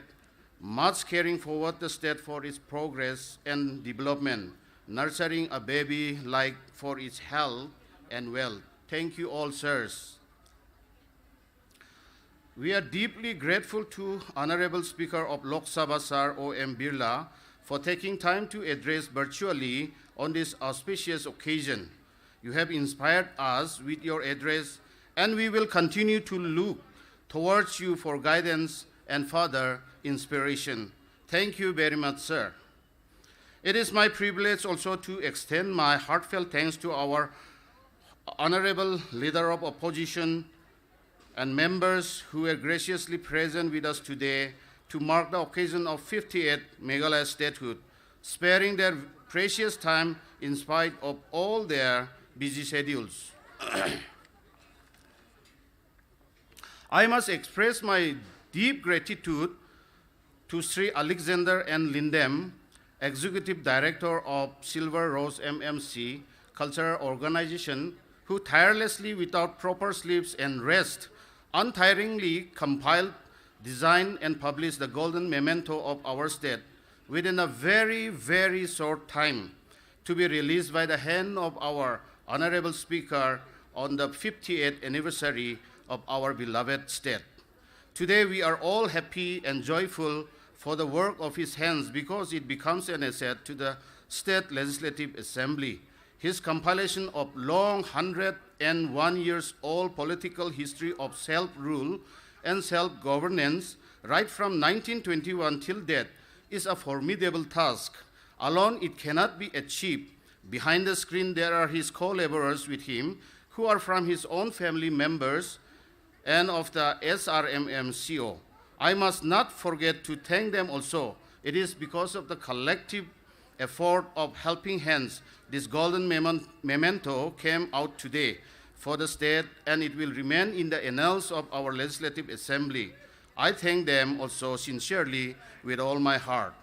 much caring forward the state for its progress and development, nurturing a baby like for its health and wealth. Thank you all, sirs. We are deeply grateful to Honorable Speaker of Lok Sabha, Sir O.M. Birla, for taking time to address virtually on this auspicious occasion. You have inspired us with your address, and we will continue to look towards you for guidance and further inspiration. Thank you very much, sir. It is my privilege also to extend my heartfelt thanks to our Honorable Leader of Opposition and members who are graciously present with us today to mark the occasion of 58th Meghalaya statehood, sparing their precious time in spite of all their busy schedules. I must express my deep gratitude to Sri Alexander N. Lindem, Executive Director of Silver Rose MMC Cultural Organization, who tirelessly, without proper sleeps and rest, untiringly compiled, designed, and published the golden memento of our state within a very, very short time, to be released by the hand of our Honorable Speaker on the 58th anniversary of our beloved state. Today we are all happy and joyful for the work of his hands because it becomes an asset to the State Legislative Assembly. His compilation of long 101 years old political history of self-rule and self-governance right from 1921 till date is a formidable task. Alone it cannot be achieved. Behind the screen there are his co-laborers with him who are from his own family members and of the SRMMCO. I must not forget to thank them also. It is because of the collective effort of helping hands this golden memento came out today for the state, and it will remain in the annals of our Legislative Assembly. I thank them also sincerely with all my heart.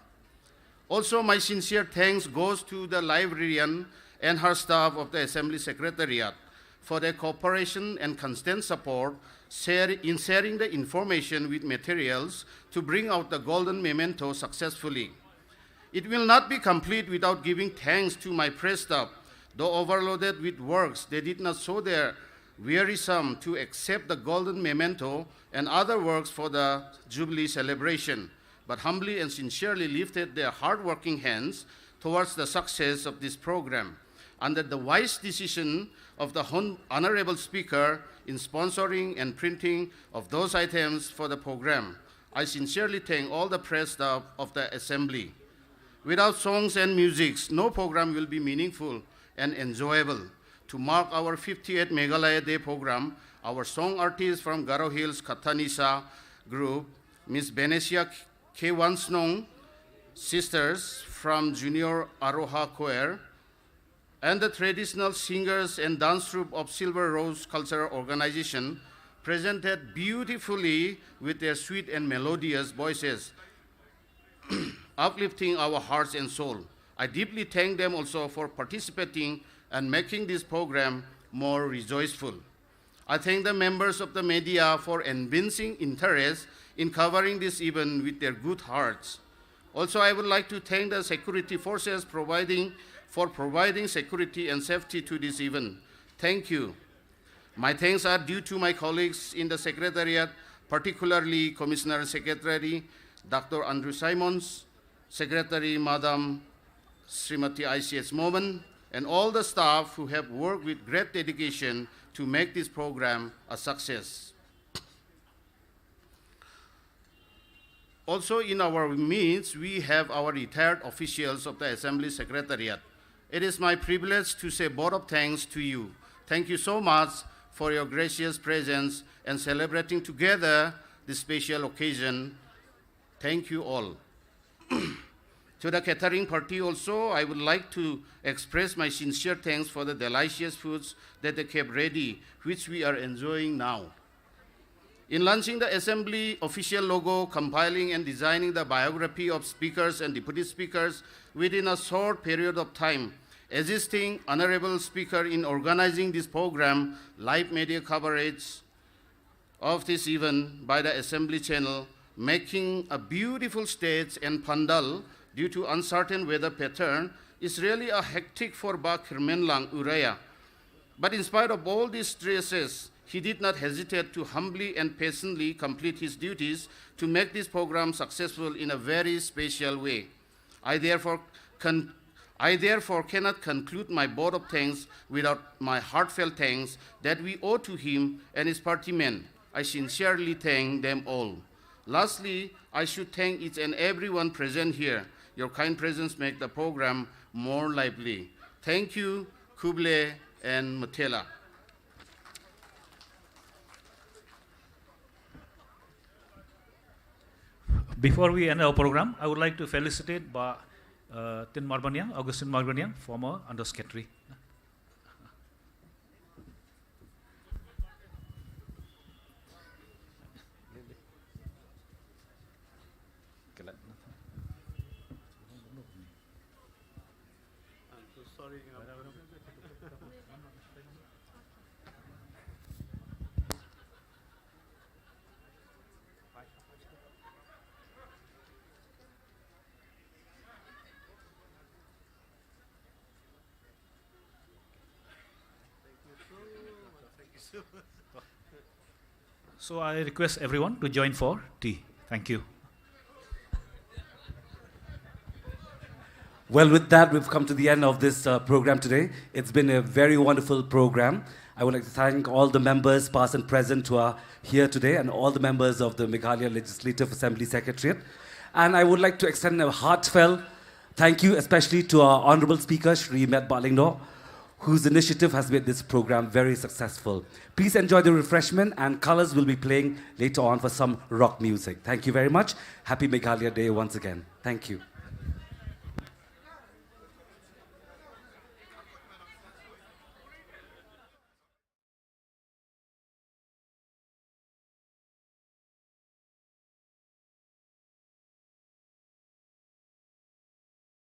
Also, my sincere thanks goes to the librarian and her staff of the Assembly Secretariat for their cooperation and constant support in sharing the information with materials to bring out the golden memento successfully. It will not be complete without giving thanks to my press staff. Though overloaded with works, they did not show their wearisome to accept the golden memento and other works for the Jubilee celebration, but humbly and sincerely lifted their hard-working hands towards the success of this program. Under the wise decision of the Honorable Speaker in sponsoring and printing of those items for the program, I sincerely thank all the press staff of the Assembly. Without songs and music, no program will be meaningful and enjoyable. To mark our 58th Meghalaya Day program, our song artists from Garo Hills Kathanisa group, Ms. Benesia Kewansnong, sisters from Junior Aroha Choir, and the traditional singers and dance troupe of Silver Rose Cultural Organization presented beautifully with their sweet and melodious voices, uplifting our hearts and soul. I deeply thank them also for participating and making this program more rejoiceful. I thank the members of the media for evincing interest in covering this event with their good hearts. Also, I would like to thank the security forces for providing security and safety to this event. Thank you. My thanks are due to my colleagues in the Secretariat, particularly Commissioner Secretary Dr. Andrew Simons, Secretary Madam Srimati ICS Moman, and all the staff who have worked with great dedication to make this program a success. Also in our midst, we have our retired officials of the Assembly Secretariat. It is my privilege to say a vote of thanks to you. Thank you so much for your gracious presence and celebrating together this special occasion. Thank you all. To the catering party also, I would like to express my sincere thanks for the delicious foods that they kept ready, which we are enjoying now. In launching the Assembly official logo, compiling and designing the biography of speakers and deputy speakers within a short period of time, assisting Honorable Speaker in organizing this program, live media coverage of this event by the Assembly channel, making a beautiful stage and pandal due to uncertain weather pattern is really a hectic for Bak Hermenlang Uraya. But in spite of all these stresses, he did not hesitate to humbly and patiently complete his duties to make this program successful in a very special way. I therefore cannot conclude my vote of thanks without my heartfelt thanks that we owe to him and his party men. I sincerely thank them all. Lastly, I should thank each and everyone present here. Your kind presence makes the program more lively. Thank you, Kuble and Mutela. Before we end our program, I would like to felicitate Tin Marbanyang, Augustine Marbanyang, former Undersecretary. So I request everyone to join for tea. Thank you. Well, with that, we've come to the end of this program today. It's been a very wonderful program. I would like to thank all the members, past and present, who are here today, and all the members of the Meghalaya Legislative Assembly Secretariat. And I would like to extend a heartfelt thank you, especially to our Honorable Speaker, Shri Met Balingno, whose initiative has made this program very successful. Please enjoy the refreshment, and Colors will be playing later on for some rock music. Thank you very much. Happy Meghalaya Day once again. Thank you.